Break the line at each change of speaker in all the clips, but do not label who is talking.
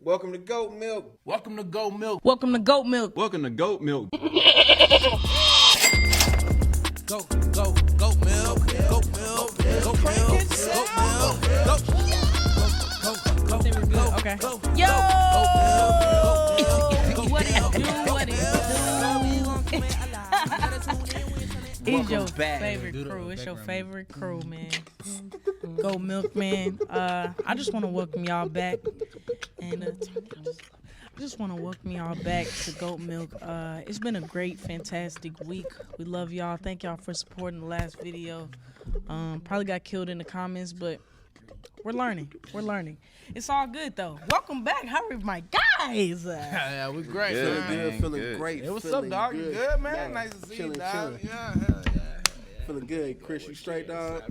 Welcome to Goat Milk.
Welcome to Goat Milk.
Welcome to Goat Milk.
Welcome to Goat Milk.
Goat Milk. Goat Milk. Goat Milk.
Okay. Yo! What it do? What it do? It's your favorite crew. It's your favorite crew, man. Go Milk, man. I just want to welcome y'all back. And I just want to welcome y'all back to Goat Milk. It's been a great, fantastic week. We love y'all. Thank y'all for supporting the last video. Probably got killed in the comments, but we're learning. We're learning. It's all good, though. Welcome back. How are my guys?
Yeah, we're great.
Feeling good, feeling
good.
great.
Hey, what's up, dog? You good, man?
Yeah.
Nice to see
Chilling,
you, dog.
chilling.
Yeah.
Feeling good. Chris, you straight, dog?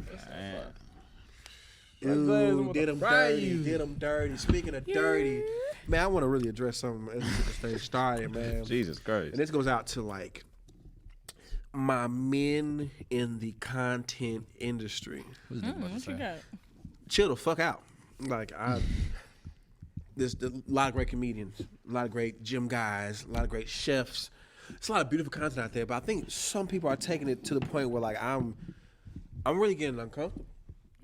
That's
Ooh,
what
did
the
them
fry
dirty.
you.
Did them dirty. Speaking of dirty, man, I want to really address something as we get this thing started, man.
Jesus Christ.
And this goes out to, like, my men in the content industry.
What you got?
Chill the fuck out. Like, there's a lot of great comedians, a lot of great gym guys, a lot of great chefs. It's a lot of beautiful content out there, but I think some people are taking it to the point where, like, I'm really getting uncomfortable.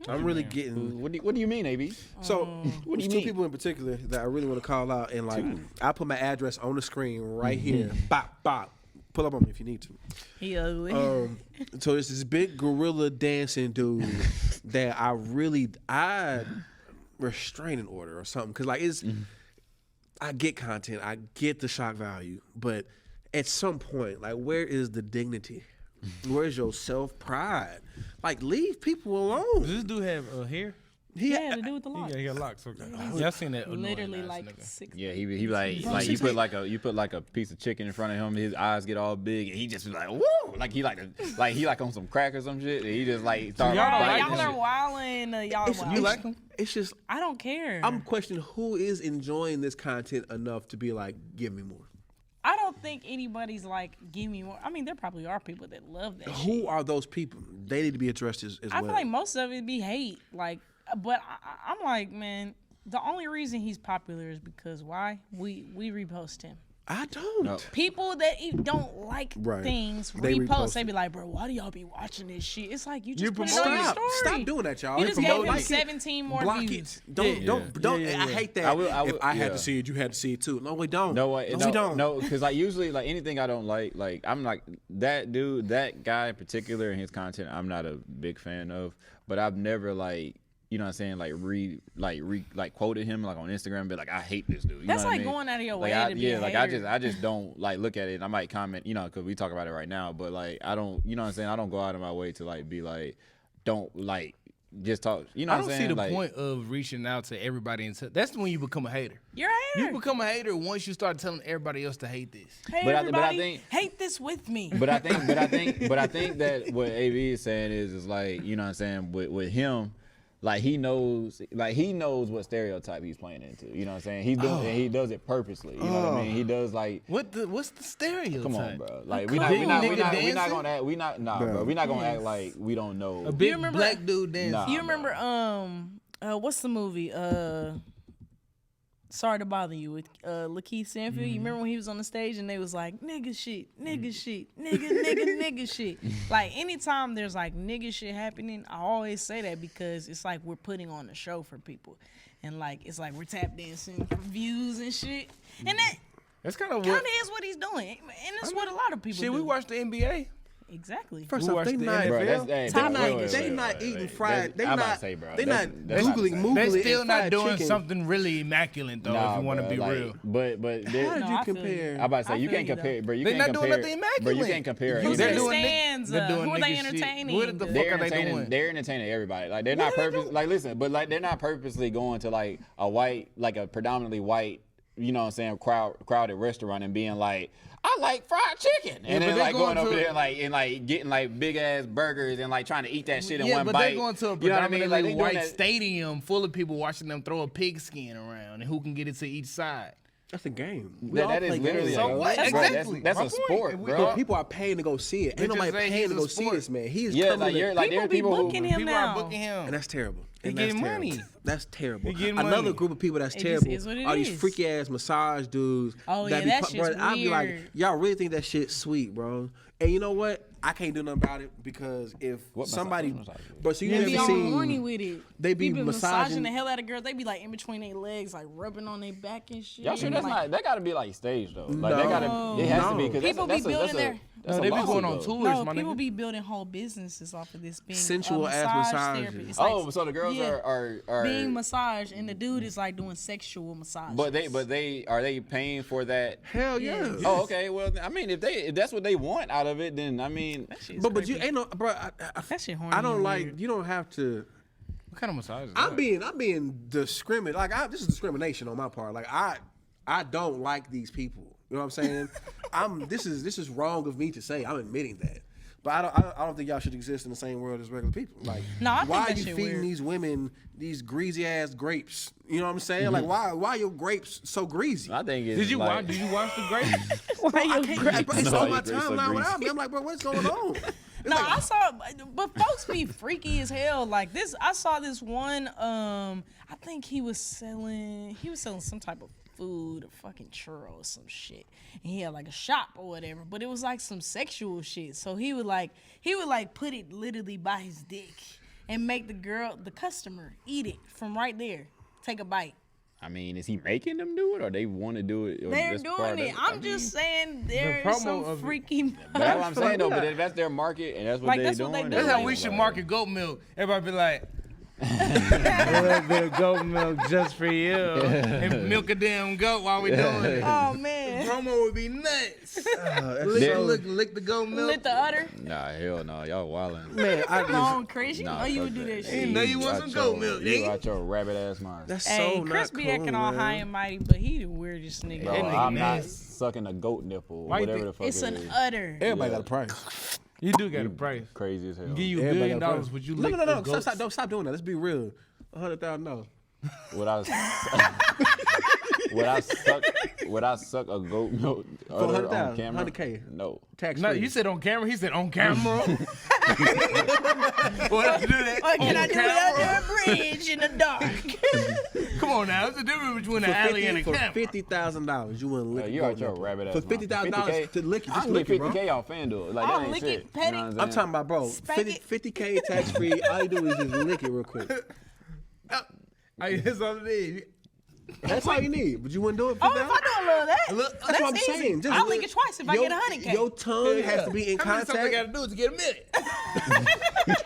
I'm really getting.
What do you mean, AB?
So,
What do you
two
mean?
people in particular that I really want to call out, and like, I put my address on the screen right here. Bop, bop. Pull up on me if you need to.
He ugly.
So it's this big gorilla dancing dude that I restraining order or something, because like I get content, I get the shock value, but at some point, like, where is the dignity? Where's your self pride? Like, leave people alone.
Does this dude have hair?
yeah, to do with the lock.
Yeah, he got locks. Okay. Yeah, I seen that.
Literally
annoying ass
like
nigga.
6.
Yeah, he like you put like a piece of chicken in front of him. His eyes get all big, and he just be like, woo, like he like on some crack or some shit. And he just like start
y'all
biting
Y'all
shit.
are wildin'. Y'all
It's-
wild.
You like him?
It's just,
I don't care.
I'm questioning who is enjoying this content enough to be like, give me more.
I don't think anybody's like, give me more. I mean, there probably are people that love that shit.
Who are those people? They need to be addressed as
I
well.
feel like most of it be hate. Like, but I'm like, man, the only reason he's popular is because why? We repost him.
I don't.
No.
People that don't like
Right.
things
They
repost.
repost
They
it.
be like, bro, why do y'all be watching this shit? It's like you just
You
put it on your
Stop.
story.
Stop doing that, y'all.
You just gave him
Like it.
17 more
Block
views.
it. Don't.
Yeah.
I hate that.
I will-
if I had
yeah.
to see it, you had to see it too. No, we don't.
No,
we don't.
No, because like usually like anything I don't like I'm like that dude, that guy in particular and his content I'm not a big fan of. But I've never like, you know what I'm saying, like quoted him like on Instagram and be like, I hate this dude. You
That's
know what
like
I mean?
going out of your
Like,
way to be a hater.
I just don't like look at it. And I might comment, you know, because we talk about it right now. But like I don't, you know what I'm saying, I don't go out of my way to like be like, don't like just talk. You know
I
what I'm
don't
saying?
see the
like,
point of reaching out to everybody. That's when you become a hater.
You're a hater.
You become a hater once you start telling everybody else to hate this.
Hey,
But I
everybody,
think-
hate this with me.
But I think that what AV is saying is like, you know what I'm saying, with him, like he knows what stereotype he's playing into. You know what I'm saying? He does it purposely. You know what I mean? He does like.
What's the stereotype?
Come on, bro. Like
Big
we're not
nigga
gonna act. Bro. We're not gonna act like we don't know.
A big
remember-
black dude dancing.
Nah.
You remember what's the movie? Sorry to bother you with Lakeith Stanfield. You remember when he was on the stage and they was like nigga shit, nigga shit, nigga shit. Like anytime there's like nigga shit happening, I always say that because it's like we're putting on a show for people, and like it's like we're tap dancing for views and shit, and that
That's kind of
kind
what.
of is what he's doing, and that's what a lot of people
Shit,
do.
we watch the NBA.
Exactly.
First
We
off,
watched
they
the
not.
NFL.
Bro,
They not eating fried. They
I'm about
not.
to say, bro.
They not
That's about to
googling
say.
moogling.
They still
and
not
fried
doing
chicken.
something really immaculate though.
Nah,
if you want to
bro,
be
like,
real.
But
How
there-
did
No,
you
I feel you.
compare?
I'm about to say
I
you
feel
can't
you,
compare, bro. You
They
can't
not
compare.
doing nothing
Bro, you
immaculate.
can't compare.
Who's
They're
in the
doing nigga-
stands?
they're doing
Who are they
nigga shit.
entertaining?
What the fuck
They're
are they
entertaining.
doing?
They're entertaining everybody. Like they're not purpose. Like listen, but like they're not purposely going to like a predominantly white, you know what I'm saying, crowded restaurant and being like, I like fried chicken, and
but
then
they
like going
going
over
to-
there and getting like big ass burgers and like trying to eat that shit in
Yeah,
one
but
bite.
they're going to a
You know what I mean?
predominantly
Like, they doing
white
that-
stadium full of people watching them throw a pigskin around and who can get it to each side.
That's a game. We all
That is
play
literally
games.
So
like,
what?
bro,
Exactly.
That's
My
a
point.
sport,
If we
bro.
all-
People are paying to go see it. Ain't
Bitches
nobody
say
paying
he's
to
a
go see
sport.
this man. He is
Yeah,
coming.
like you're like
People
there are
be
people who
booking him
People
now.
are booking him.
And that's terrible.
He
And that's
getting
terrible.
money.
That's terrible.
They getting
Another
money.
group of people that's
It
terrible
just is what it
are these
is.
freaky ass massage dudes.
Oh, yeah, that shit's
I'd be like,
weird.
y'all really think that shit's sweet, bro? And you know what? I can't do nothing about it because if
What
somebody,
massage?
but so you
They
never
be all
seen
horny with it.
they be
massaging
massaging
the hell out of girls. They be like in between their legs, like rubbing on their back and shit.
Y'all sure that's
like,
not? That gotta be like staged though. Like that gotta. It has to be because
People be building their-
No, they be going on tours,
No,
my
people
nigga.
be building whole businesses off of this being
Sensual
a
ass
massage
massages.
therapy. It's like,
Oh, so the girls
yeah,
are
being massaged, and the dude is like doing sexual massage.
but they are they paying for that?
hell yeah.
Oh, okay. Well, I mean, if that's what they want out of it, then I mean,
that shit's
But you
creepy.
ain't no, bro.
That shit horny.
I don't
and
like.
weird.
You don't have to.
What kind of massage is
I'm
that?
being discriminate. Like this is discrimination on my part. Like I don't like these people. You know what I'm saying? This is wrong of me to say. I'm admitting that. But I don't think y'all should exist in the same world as regular people. Like,
No, I think
why
that
are you
shit
feeding
weird.
these women these greasy ass grapes? You know what I'm saying? Like, why are your grapes so greasy?
I think it's
Did you
like,
watch the grapes?
Why you
It's
No,
on my
your grapes are
timeline
greasy.
without me. I'm like, bro, what's going on? It's
No,
like,
I saw, but folks be freaky as hell. Like this, I saw this one. I think he was selling some type of food or fucking churro or some shit, and he had like a shop or whatever. But it was like some sexual shit. So he would like put it literally by his dick and make the customer eat it from right there, take a bite.
I mean, is he making them do it, or they want to do it? Or
They're
that's part
doing
of
it. I'm just saying there
promo
is some
of it.
freaky.
But that's what I'm saying though. But if that's their market and that's what
Like,
they're
that's what
doing,
they
That's
do.
how we should market goat milk. Everybody be like, a little bit of goat milk just for you, and milk a damn goat while we doing it.
Oh man,
Promo would be nuts.
There-
Lick the goat milk.
lit the udder.
Nah, hell no, y'all wildin'.
man,
On Chris, you
Nah,
know you
fuck
would do that
Hey,
shit.
know you want
out
some
your-
goat milk,
You
nigga.
out your rabbit ass mind.
that's
Hey,
so
Chris
not
be
cool,
acting all
man.
high and mighty, but he the weirdest nigga.
Bro,
That nigga
I'm not
nasty.
sucking a goat nipple,
Why you
whatever
think-
the fuck
It's
it
an
is.
udder.
Everybody
Yeah.
got a price.
You do got a price.
Crazy as hell.
Give you $1
Everybody
billion,
got a price.
would you
No,
lick
no, no,
the
no.
goats?
Stop doing that. Let's be real. $100,000.
Would I suck a goat milk
For
udder on
100,000,
camera?
100K.
No.
Tax
No,
free.
you said on camera. He said on camera. What I do that?
Or can
on
I do
camera?
it under a bridge in the dark?
Come on now, there's a difference between an alley and a
for
camera.
$50,000, you wouldn't lick a
You
goat
out your
nipple.
rabbit ass
For
mind.
$50,000 to lick it,
I
just
can
lick
get
it, bro.
$50K off FanDuel. Like
I'll
that ain't
lick
shit.
it, pet
You know
it.
what
I'm talking about, bro,
Spank it.
50K tax free. All you do is just lick it real quick.
That's all it is.
That's all you need. But you wouldn't do it for
Oh, if
that?
I do a little of that,
Look,
That's what I'm
easy.
saying. Just
I'll lick it twice if I
your-
get 100K.
Your tongue has to be in
How many times I
contact.
gotta do it to get a minute?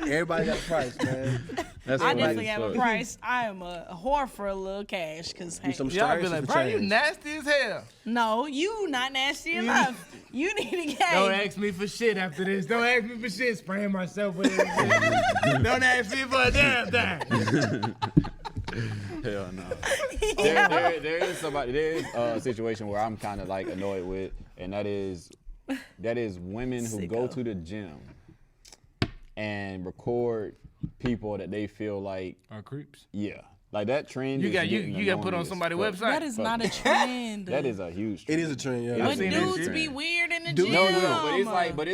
Everybody got a price, man.
That's
I
what
definitely
it
have a
is.
price. I am a whore for a little cash, cause hey,
some
Y'all be
Stripes
like,
and
bro, you
chains.
nasty as hell.
no, you not nasty enough. You need a
Don't
cash.
ask me for shit after this. Don't ask me for shit. Spraying myself with it. Don't ask me for a damn thing.
Hell no. There is a situation where I'm kind of like annoyed with, and that is women who go
Sicko.
to the gym and record people that they feel like,
Our creeps.
yeah, like that trend.
You
is
got
getting
put on
annoying
somebody's
as fuck.
website.
That is not a trend.
That is a huge
It
trend.
is a trend, yeah.
Yeah,
But
seen that
dudes
shit.
be weird in the
Dude-
gym.
No, but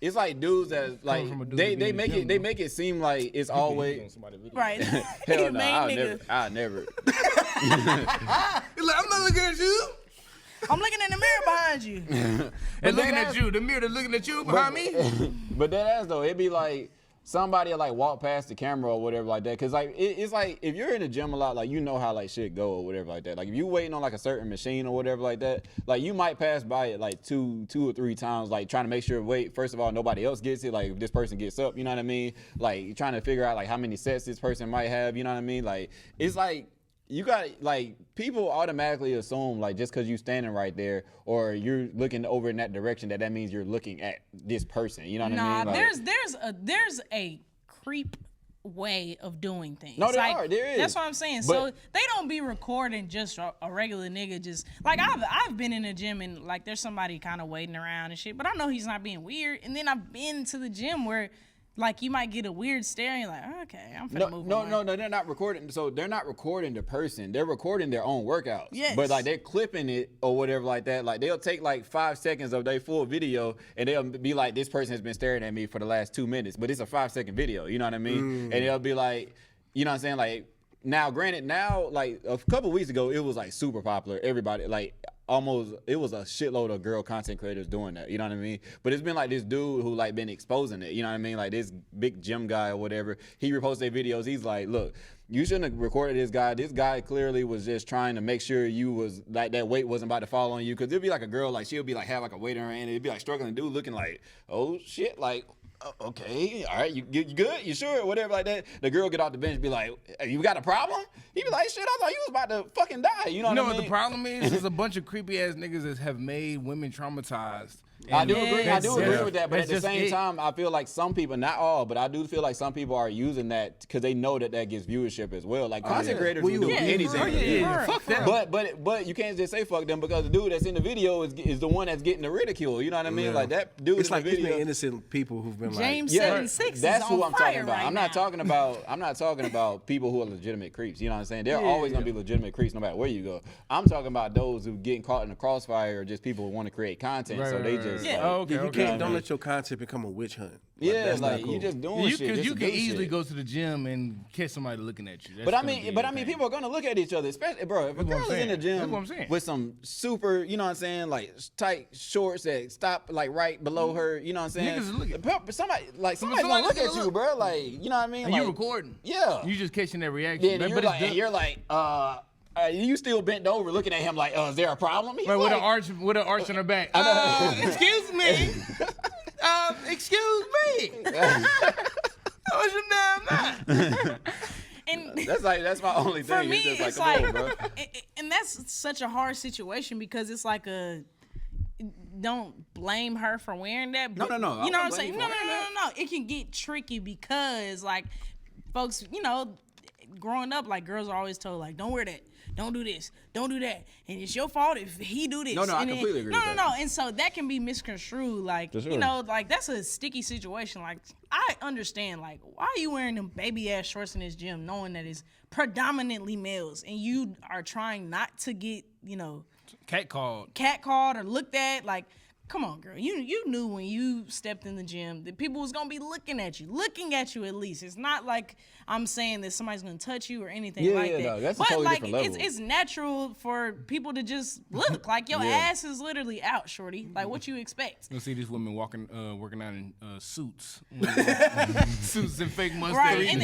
it's like dudes that like
from a dude
they
that be in
make
the
it
gym,
they
though.
make it seem like it's always
right.
hell
You
no.
main
I'll
nigga.
never.
He's like, I'm not looking at you.
I'm looking in the mirror behind you.
And looking
that
at you. The mirror that's looking at you behind me.
But that ass though, it'd be like somebody like walk past the camera or whatever like that. Cause like it's like if you're in the gym a lot, like you know how like shit go or whatever like that. Like if you waiting on like a certain machine or whatever like that, like you might pass by it like two or three times, like trying to make sure first of all nobody else gets it. Like if this person gets up, you know what I mean? Like trying to figure out like how many sets this person might have, you know what I mean? Like it's like you got like people automatically assume like just because you standing right there or you're looking over in that direction that means you're looking at this person. You know what I
Nah,
mean? Like,
there's a creep way of doing things.
No, there is.
That's what I'm saying.
But-
So they don't be recording just a regular nigga. Just like I've been in the gym and like there's somebody kind of waiting around and shit, but I know he's not being weird. And then I've been to the gym where Like you might get a weird stare and you're like, oh, okay, I'm finna move on.
No, they're not recording. So they're not recording the person. They're recording their own workouts.
Yes.
But like they're clipping it or whatever like that. Like they'll take like 5 seconds of their full video and they'll be like, this person has been staring at me for the last 2 minutes. But it's a 5-second video. You know what I mean? And they'll be like, you know what I'm saying? Like now, granted, like a couple weeks ago, it was like super popular. Everybody like. Almost, it was a shitload of girl content creators doing that, you know what I mean? But it's been like this dude who like been exposing it, you know what I mean? Like this big gym guy or whatever, he reposts their videos, he's like, look, you shouldn't have recorded this guy. This guy clearly was just trying to make sure you was like that weight wasn't about to fall on you. Cause it'd be like a girl, like she'll be like have like a weight in her hand, and it'd be like struggling dude looking like, oh shit, like, okay, all right, you good? You sure? Whatever like that. The girl get off the bench and be like, hey, you got a problem? He be like, shit, I thought you was about to fucking die. You know what I mean?
What the problem is? There's a bunch of creepy ass niggas that have made women traumatized.
I do agree with that, but
That's
at the
just
same
it.
time, I feel like some people, not all, but I do feel like some people are using that because they know that gets viewership as well. Like content creators will do anything.
Fuck that.
But you can't just say fuck them because the dude that's in the video is the one that's getting the ridicule. You know what I mean?
Yeah.
Like that dude.
It's
in
like
the
it's
video.
been innocent people who've been
James
like,
76
that's
is
who
on
I'm talking
fire
about.
right
I'm not talking about people who are legitimate creeps. You know what I'm saying? There are always gonna be legitimate creeps no matter where you go. I'm talking about those who getting caught in the crossfire or just people who want to create content. So they just
Yeah.
like,
you can't don't let your content become a witch hunt.
yeah,
that's not
like
cool.
you just doing shit.
Because
just
you
to
can
do
easily
shit.
go to the gym and catch somebody looking at you. That's
But I
gonna
mean,
be
people are gonna look at each other, especially, bro. If a girl is in the
That's
gym
what I'm saying.
with some super, you know what I'm saying, like tight shorts that stop like right below her, you know what I'm saying.
Niggas looking.
Somebody's
Somebody
gonna look
gonna
at you,
look.
bro. Like, you know what I mean?
And
Like,
you recording.
Yeah.
You just catching that reaction.
Yeah, and
man,
you're
but it's
like, you still bent over looking at him like, is there a problem? He's
Right, with
like,
an arch on her back. Excuse me. Excuse me. What's your damn name?
And
that's my only
for
thing.
me,
It's just
it's
like,
like,
come on, bro.
and that's such a hard situation because it's like don't blame her for wearing that. But,
No.
You know what I'm
I wouldn't
saying?
blame
No.
you for wearing
It can get tricky because like folks, you know, growing up, like girls are always told like, don't wear that. Don't do this. Don't do that. And it's your fault if he do this.
No, I
and
completely agree with that.
No. And so that can be misconstrued. Like,
For sure.
you know, like that's a sticky situation. Like, I understand, like, why are you wearing them baby ass shorts in this gym knowing that it's predominantly males and you are trying not to get, you know, catcalled or looked at? Like, come on, girl. You knew when you stepped in the gym that people was gonna be looking at you at least. It's not like I'm saying that somebody's gonna touch you or anything like that.
No, that's a
but
totally
like,
different level.
it's natural for people to just look like your ass is literally out, shorty. Like, what you expect?
You'll see these women working out in suits, suits and fake mustaches.
Right, and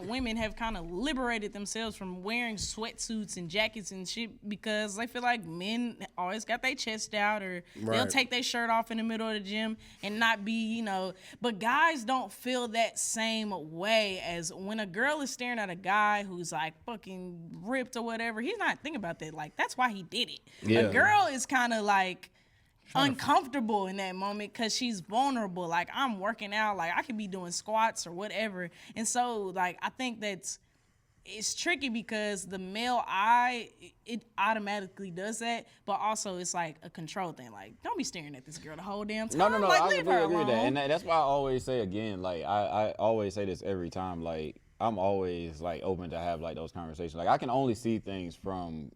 women have kind of liberated themselves from wearing sweatsuits and jackets and shit because they feel like men always got their chest out or they'll take their shirt off in the middle of the gym and not be, you know. But guys don't feel that same way as when a girl is staring at a guy who's like fucking ripped or whatever. He's not thinking about that. Like, that's why he did it.
Yeah.
A girl is kind of like uncomfortable in that moment because she's vulnerable. Like, I'm working out, like I could be doing squats or whatever. And so like I think it's tricky because the male eye, it automatically does that, but also it's like a control thing. Like, don't be staring at this girl the whole damn time.
No,
Like,
I
leave
completely
her
agree with that.
alone.
And that's why I always say again, like I always say this every time, like I'm always like open to have like those conversations. Like I can only see things from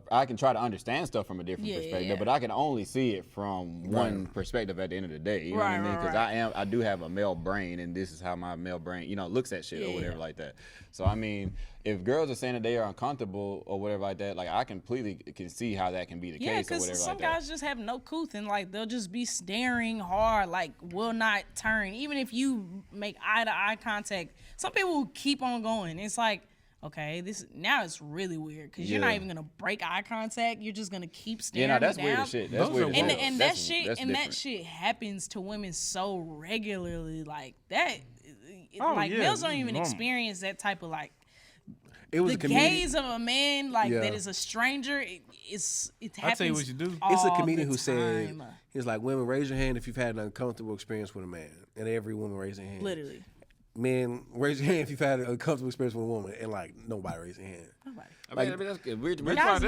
I can try to understand stuff from a different perspective, but I can only see it from one perspective at the end of the day. You know what I mean? Because I do have a male brain, and this is how my male brain, you know, looks at shit or whatever like that. So I mean, if girls are saying that they are uncomfortable or whatever like that, like I completely can see how that can be the case or whatever like that.
Some guys just have no couth and like they'll just be staring hard, like will not turn, even if you make eye to eye contact. Some people will keep on going. It's like, okay, now it's really weird because you're not even gonna break eye contact. You're just gonna keep staring.
Yeah, no, that's
down.
weird as shit. That's weird.
And that
That's
shit happens to women so regularly, like that.
Oh,
like
yeah,
males don't
it's
even
normal.
experience that type of like.
It was
The
a comedian.
gaze of a man like that is a stranger. It happens.
I'll tell you what you do.
It's a
all
comedian
the
who said,
time.
he was like, women, raise your hand if you've had an uncomfortable experience with a man. And every woman raised their hand.
Literally.
Men, raise your hand if you've had an uncomfortable experience with a woman. And like, nobody raised their hand.
Nobody.
I mean, that's good. We're
Guys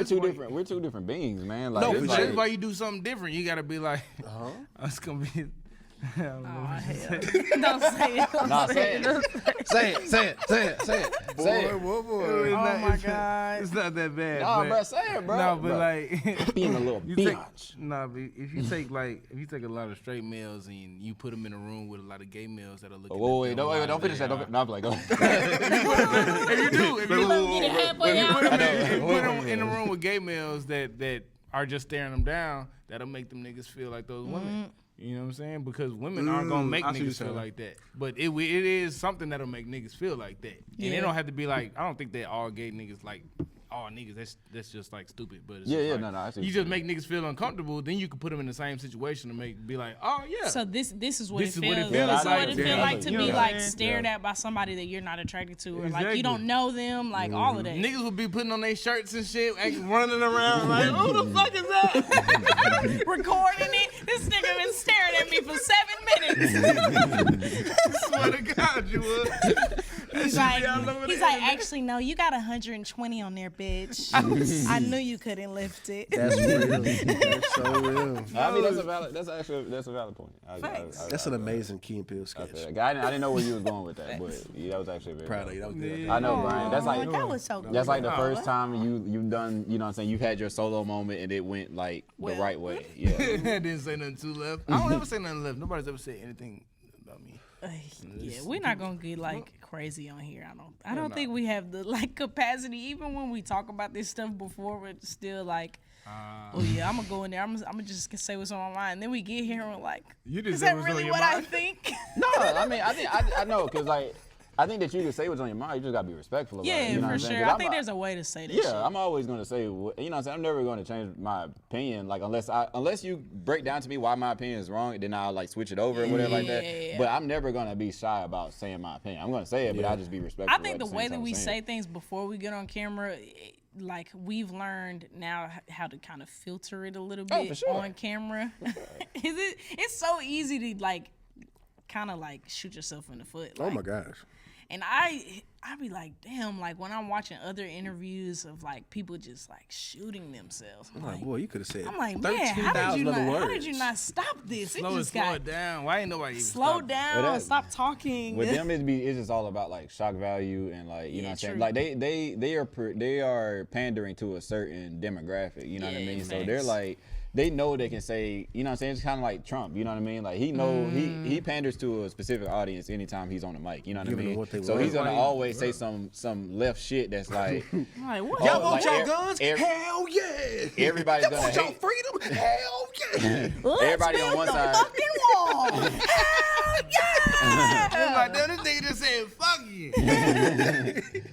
two different beings, man. Like,
No,
it's
for
like,
sure.
That's why you do something different. You gotta be like, it's gonna be I don't know
Oh,
what you
hell.
say.
Don't say it. Don't
Nah,
say
say
it.
it.
Don't say it.
Say it. Say it.
boy.
It's
Oh
not-
my
it's-
God.
It's not that bad.
Nah,
but,
bro, say it, bro.
No, but
Bro.
like
Being a little
you take,
biatch.
nah, but if you take a lot of straight males and you put them in a room with a lot of gay males that are looking.
Whoa,
at
wait,
them
don't,
while
don't finish
they
that.
are-
No, I'm like, go ahead.
If you do, if you
Get it halfway out.
put
I
them
know.
in a room with gay males that are just staring them down, that'll make them niggas feel like those women. You know what I'm saying? Because women aren't gonna make
I see what
niggas
you're
feel
saying.
like that. But it is something that'll make niggas feel like that. And
Yeah.
it don't have to be like, I don't think that all gay niggas like all niggas. That's just like stupid. But it's
Yeah,
just
yeah,
like,
no, I see what
you
you're
just make niggas feel uncomfortable. Then you can put them in the same situation to be like, oh yeah.
So this is what
This
it
is what it
feels.
feels
This is
like.
what it
Yeah,
feels like to
you
be
know what
like
I'm saying?
stared at by somebody that you're not attracted to, or like
Exactly.
you don't know them, like all of that.
Niggas would be putting on their shirts and shit, running around like, who the fuck is that?
Recording it. This nigga been staring at me for 7 minutes.
Swear to God, you would.
He's like, actually, no, you got 120 on there, bitch. I knew you couldn't lift it.
That's real. That's so real.
I mean, that's a valid point.
That's an amazing Key and Peele
I
sketch.
feel like. I didn't know where you was going with that, but yeah, that was actually very
Proud of
valid.
you. That was good.
I know, Brian. That's like
that was so good.
that's like the first time you've done, you know what I'm saying, you've had your solo moment and it went like
Well.
the right way. Yeah.
I didn't say nothing too left. I don't ever say nothing left. Nobody's ever said anything about me.
Yeah, we're not gonna get like crazy on here. I don't think we have the like capacity. Even when we talk about this stuff before, we're still like, oh yeah, I'm gonna go in there. I'm gonna just say what's on my mind. And then we get here and we're like,
You just
is
say
that
what's on
really
your
what I
mind?
think?
No, I mean, I know, cause like I think that you can say what's on your mind. You just gotta be respectful about it.
Yeah,
You know what
for
I'm saying?
sure.
'Cause
I think there's a way to say that.
Yeah,
shit.
I'm always gonna say, you know what I'm saying? I'm never gonna change my opinion, like unless you break down to me why my opinion is wrong, then I'll like switch it over and whatever like that.
Yeah.
But I'm never gonna be shy about saying my opinion. I'm gonna say it, but I'll just be respectful.
I think
at
the
same
way that
time
we
saying
say
it.
things before we get on camera, like we've learned now how to kind of filter it a little
Oh,
bit
for sure.
on camera. It's so easy to like kind of like shoot yourself in the foot.
Oh
like,
my gosh.
And I be like, damn, like when I'm watching other interviews of like people just like shooting themselves.
I'm like, boy, you could have said
I'm like, man, how
13,000 other words.
did you not stop this?
Slow
it just
it
got
down. Why ain't nobody even
slow
stopped?
down,
But that-
stop talking.
With them, it's just all about like shock value and like you know what I'm saying.
true.
Like they are pandering to a certain demographic. You know what I
Yeah,
mean? So
facts.
they're like they know they can say, you know what I'm saying. It's kind of like Trump. You know what I mean? Like he he panders to a specific audience anytime he's on the mic. You know what
Giving
I
them
mean?
what they
So
want.
he's gonna always say some left shit that's like.
I'm like, what?
Y'all
Oh,
want
like,
your
ev-
guns?
ev-
Hell yeah.
Everybody's
Y'all
gonna
want your
hate.
freedom? Hell yeah.
Let's
everybody on
build
one
the
side-
fucking wall. Hell yeah!
I'm like, damn, this nigga just said, fuck you.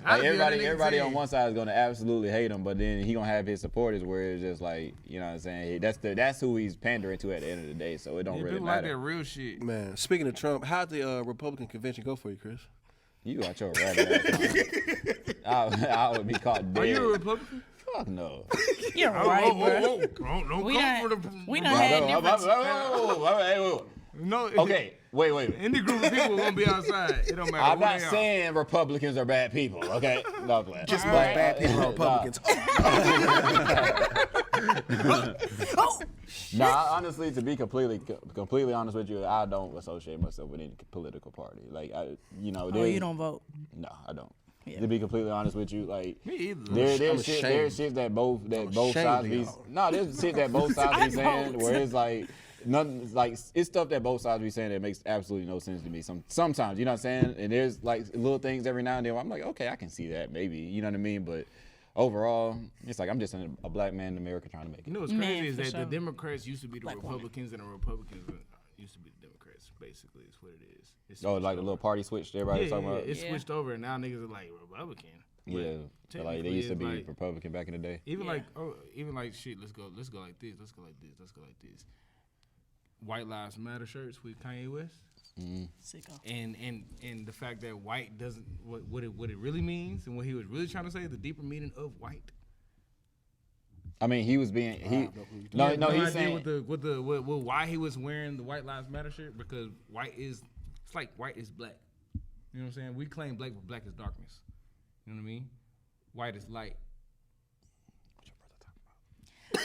Like everybody on one side is gonna absolutely hate him, but then he gonna have his supporters where it's just like, you know what I'm saying? That's who he's pandering to at the end of the day. So it don't really
People like
matter.
that real shit.
Man, speaking of Trump, how'd the Republican convention go for you, Chris?
You got your rabbit ass. I would be caught dead.
Are you a Republican?
Fuck no.
You're right, bro.
Don't
We
come
done-
for the.
we done had different.
No,
Okay, wait.
Any group of people gonna be outside. It don't matter.
I'm
who
not
they are.
saying Republicans are bad people, okay? No, plan.
Just
But,
like bad people are
nah.
Republicans.
Nah, honestly, to be completely honest with you, I don't associate myself with any political party. Like,
Oh,
there's-
you don't vote.
No, I don't.
Yeah.
To be completely honest with you, like
Me either.
I'm
there's shit that both
ashamed
sides
of
be.
y'all.
No, there's shit that both sides
I
be saying
don't.
where it's like nothing. Like it's stuff that both sides be saying that makes absolutely no sense to me. Sometimes, you know what I'm saying? And there's like little things every now and then where I'm like, okay, I can see that maybe. You know what I mean? But overall, it's like I'm just a black man in America trying to make it.
You know what's
Man,
crazy is
for
that
sure.
the Democrats used to be the
Black woman.
Republicans and the Republicans used to be the Democrats. Basically, is what it is. It's
Oh,
switched
like the
over.
little party switch that everybody was talking about.
It's
Yeah.
switched over, and now niggas are like Republican. But
Yeah, so like they
technically
used to
it's
be
like-
Republican back in the day.
Even
Yeah.
like shit. Let's go like this. Let's go like this. Let's go like this. White Lives Matter shirts with Kanye West,
Sicko.
and the fact that white doesn't what it really means and what he was really trying to say, the deeper meaning of white.
I mean, he was being
You have
he's
idea
saying
what why he was wearing the White Lives Matter shirt, because it's like white is black. You know what I'm saying? We claim black, but black is darkness. You know what I mean? White is light.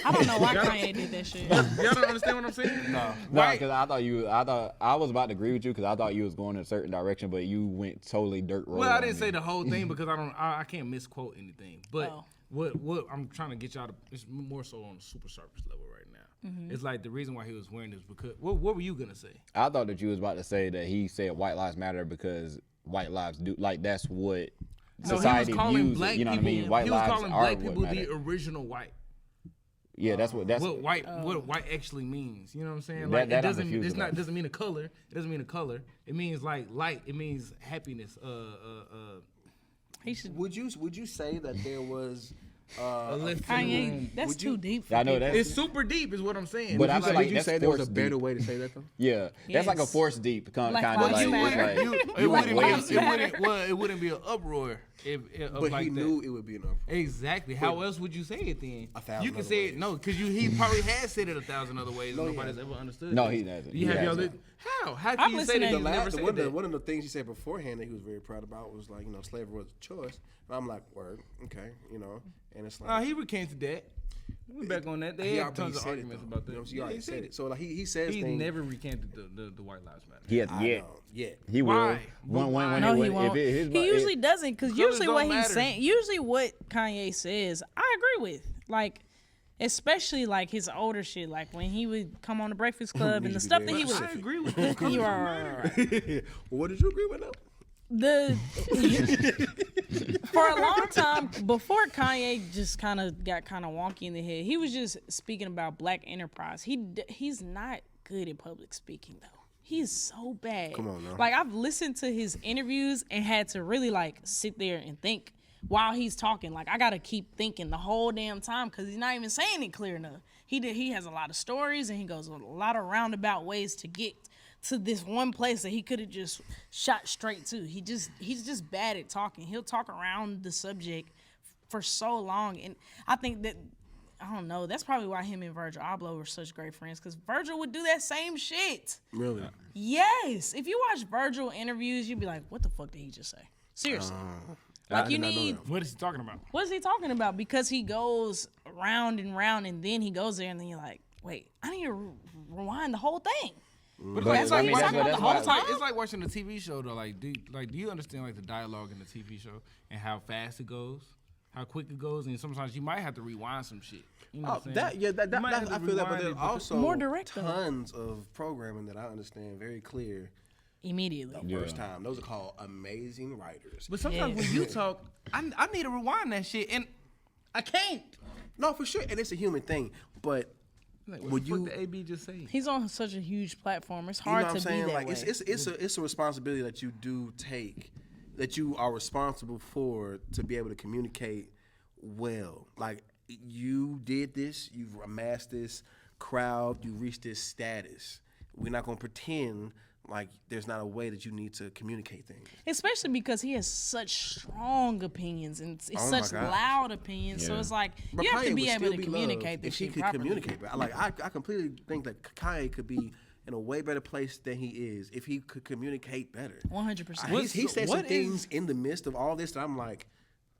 I don't know why Kanye did that shit.
Y'all don't understand what I'm saying? No.
No, because I thought I was about to agree with you because I thought you was going in a certain direction, but you went totally dirt road.
Well, I didn't say the whole thing because I can't misquote anything. But
Oh.
what I'm trying to get y'all to, it's more so on the super surface level right now. It's like the reason why he was wearing this because what were you gonna say?
I thought that you was about to say that he said white lives matter because white lives do, like that's what society
he was calling
views
black
it, you know
people,
what I mean? White
he was
lives
calling
are
black
what
people
matter.
the original white.
Yeah, that's what
What white actually means. You know what I'm saying?
That-
Like
that
it
I'm
doesn't
confused about.
it doesn't mean a color. It doesn't mean a color. It means like light. It means happiness.
He should.
Would you say that there was
A lift in the
Kanye,
room.
that's too deep. For
I know
people.
that's
It's super deep, is what I'm saying.
But
It's
I feel
like-
like
Would you
that's
say there was a
forced
better
deep.
way to say that though?
Yeah, that's like a
Yes.
force deep kind
Black
of
lives
like,
matter.
it's like
it
Black
wouldn't
lives
be.
matter.
It wouldn't be an uproar if
But
like
he
that.
knew it would be enough.
Exactly. How else would you say it then?
1,000
You can
other
say it
ways.
no, because he probably has said it 1,000 other ways
No,
and
he
nobody's
hasn't.
ever understood.
No,
this.
he hasn't.
You
He
have y'all
hasn't.
how? How
I'm
can you say that
listening.
he's never said that?
One of the things he said beforehand that he was very proud about was like, slavery was a choice. And I'm like, word, okay, and it's like
No, he recanted that. We went back on that. They
he
had
already
tons of
said it,
arguments
though.
about that.
You know, he
Yeah,
already said it. So like he says
He
things.
never recanted the White Lives Matter.
he has
I
yet.
know, yeah.
He will.
Why?
When
No,
it-
he won't.
if it- his-
He usually doesn't, because
Colors
usually
don't
what he's
matter.
saying, usually what Kanye says, I agree with. Like, especially like his older shit, like when he would come on the Breakfast Club and the stuff that he was.
I agree with that.
You are right.
Well, what did you agree with now?
For a long time before Kanye just kind of got kind of wonky in the head, he was just speaking about black enterprise. He's not good at public speaking though. He's so bad.
Come on now.
Like I've listened to his interviews and had to really like sit there and think while he's talking. Like I gotta keep thinking the whole damn time because he's not even saying it clear enough. He has a lot of stories and he goes a lot of roundabout ways to get to this one place that he could have just shot straight to. He's just bad at talking. He'll talk around the subject for so long, and I think that I don't know. That's probably why him and Virgil Abloh were such great friends because Virgil would do that same shit.
Really?
Yes, if you watch Virgil interviews, you'd be like, "What the fuck did he just say?" Seriously, like
I
you
did not know
need.
that.
What is he talking about?
What is he talking about? Because he goes round and round, and then he goes there, and then you're like, "Wait, I need to rewind the whole thing."
But
That's what he was talking about the whole time.
It's like watching a TV show though. Like, do you understand like the dialogue in the TV show and how fast it goes, how quick it goes, and sometimes you might have to rewind some shit. You know what I'm saying? You might have to
I feel that, but
rewind
there's
it,
also
More direct, though.
tons of programming that I understand very clear
Immediately.
first time. Those are called amazing writers.
But sometimes
Yes.
when you talk, I need to rewind that shit, and I can't.
No, for sure, and it's a human thing. But
Like,
Would
what the
you-
fuck did AB just say?
He's on such a huge platform. It's
you know
hard
what I'm
to be
saying?
that
Like
way.
it's a responsibility that you do take, that you are responsible for to be able to communicate well. Like you did this, you've amassed this crowd, you reached this status. We're not gonna pretend like there's not a way that you need to communicate things.
Especially because he has such strong opinions and
Oh
such
my gosh.
loud opinions. So
Yeah.
it's like
But
you have to
Kanye
be
would
able
still
to
be
communicate
loved
this
if he
shit
could
properly.
communicate. But I completely think that Kanye could be in a way better place than he is if he could communicate better.
100%.
He said some
what
things
is-
in the midst of all this that I'm like,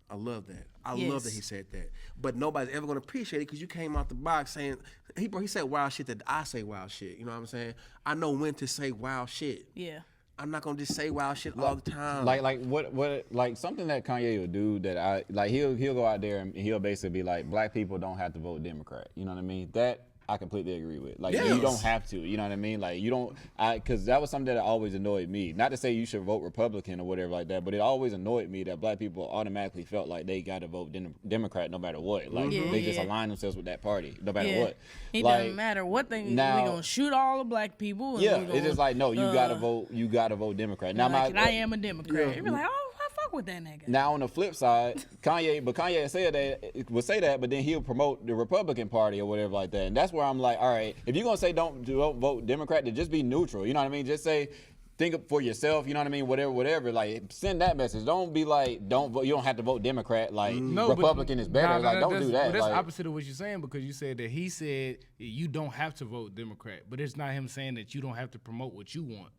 I love that. I love
Yes.
that he said that. But nobody's ever gonna appreciate it because you came out the box saying he said wild shit that I say wild shit. You know what I'm saying? I know when to say wild shit.
Yeah.
I'm not gonna just say wild shit all the time.
Like what like something that Kanye will do that I like he'll go out there and he'll basically be like black people don't have to vote Democrat. You know what I mean? That I completely agree with. Like you
Yes.
don't have to. You know what I mean? Like you don't. Because that was something that always annoyed me. Not to say you should vote Republican or whatever like that, but it always annoyed me that black people automatically felt like they got to vote Democrat no matter what. Like
Yeah,
they just
yeah.
align themselves with that party no matter
Yeah.
what.
It
Like,
doesn't matter what thing
now-
we gonna shoot all the black people. And
Yeah,
we
it's
gonna,
just like no, you gotta vote. You gotta vote Democrat. Now
like,
my
and I am a Democrat. You be like, oh, I fuck with that nigga.
Now on the flip side, Kanye said that would say that, but then he'll promote the Republican Party or whatever like that, and that's where I'm like, all right, if you're gonna say don't vote Democrat, then just be neutral. You know what I mean? Just say think for yourself. You know what I mean? Whatever. Like send that message. Don't be like don't vote. You don't have to vote Democrat. Like Republican is better. Like don't do that.
But that's
Like,
opposite of what you're saying because you said that he said you don't have to vote Democrat, but it's not him saying that you don't have to promote what you want.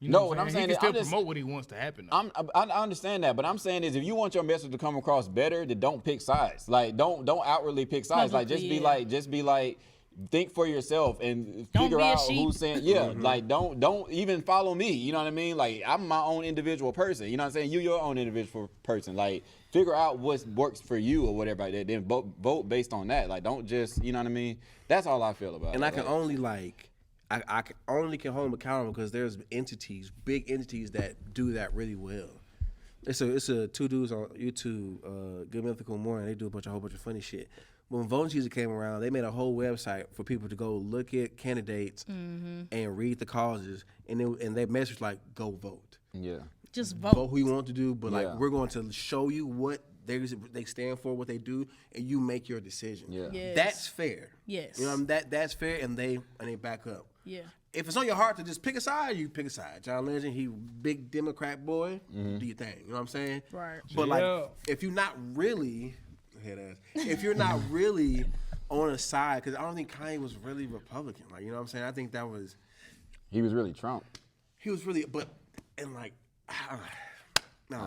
You know
what I'm saying
he
is,
can still promote what he wants to happen.
I understand that, but I'm saying is if you want your message to come across better, then don't pick sides. Like don't outwardly pick sides. Like just be like think for yourself and figure out who's saying like don't even follow me. You know what I mean? Like I'm my own individual person. You know what I'm saying? You your own individual person. Like figure out what works for you or whatever like that. Then vote based on that. Like don't just, you know what I mean? That's all I feel about it.
And I can only I only can hold them accountable because there's big entities that do that really well. It's a two dudes on YouTube, Good Mythical Morning. They do a whole bunch of funny shit. When voting season came around, they made a whole website for people to go look at candidates and read the causes, and their message like, go vote.
Yeah.
Just vote.
Vote who you want to do, but like we're going to show you what they stand for, what they do, and you make your decision.
Yeah.
Yes.
That's fair.
Yes.
You know what I mean? That's fair, and they back up.
Yeah.
If it's on your heart to just pick a side, you pick a side. John Legend, he big Democrat boy, do your thing. You know what I'm saying?
Right.
But like, if you're not really, if you're not really on a side, because I don't think Kanye was really Republican. Like, you know what I'm saying? I think
he was really Trump.
He was really,
I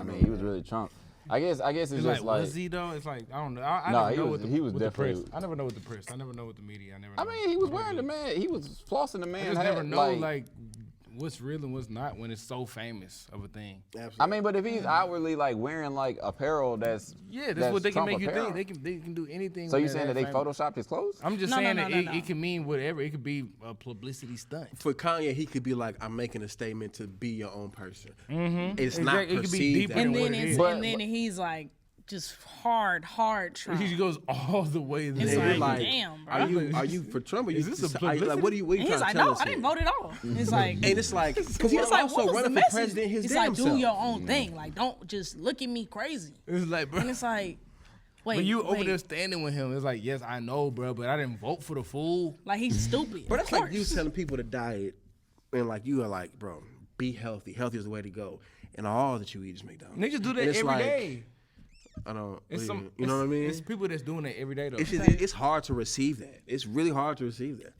mean, he was really Trump. I guess it's just like
was he though? It's like I don't know. I never know
he was
with
definitely.
the press. I never know with the press. I never know with the media. I never.
I mean, he was wearing the man. He was flossing the man.
I just never know like what's real and what's not when it's so famous of a thing.
Absolutely.
I mean, but if he's outwardly like wearing like apparel that's
what they can
Trump
make you
apparel.
think. They can do anything.
So you saying that they photoshopped his clothes?
I'm just saying that it can mean whatever. It could be a publicity stunt.
For Kanye, he could be like, I'm making a statement to be your own person.
Mm-hmm.
It's not
it could be
perceived
deeper
that
than
way.
what it is.
And then he's like, just hard Trump.
He goes all the way there.
It's like, damn, bro.
Are you for Trump? Or
Is this a publicity?
like, what are you trying to
like,
tell
no,
us?
I didn't vote at all. It's like,
and it's like, because
he's like, what was
running
the
for
message?
president his
It's
damn
like, do
self.
your own thing. Like, don't just look at me crazy.
It's like, bro.
And it's like, wait,
But you over there standing with him, it's like, yes, I know, bro, but I didn't vote for the fool.
Like, he's stupid.
But that's like you telling people to diet, and like you are like, bro, be healthy. Healthy is the way to go. And all that you eat is McDonald's.
Niggas do that every day.
I don't.
It's
you know what I mean?
It's people that's doing that every day though.
It's hard to receive that. It's really hard to receive that.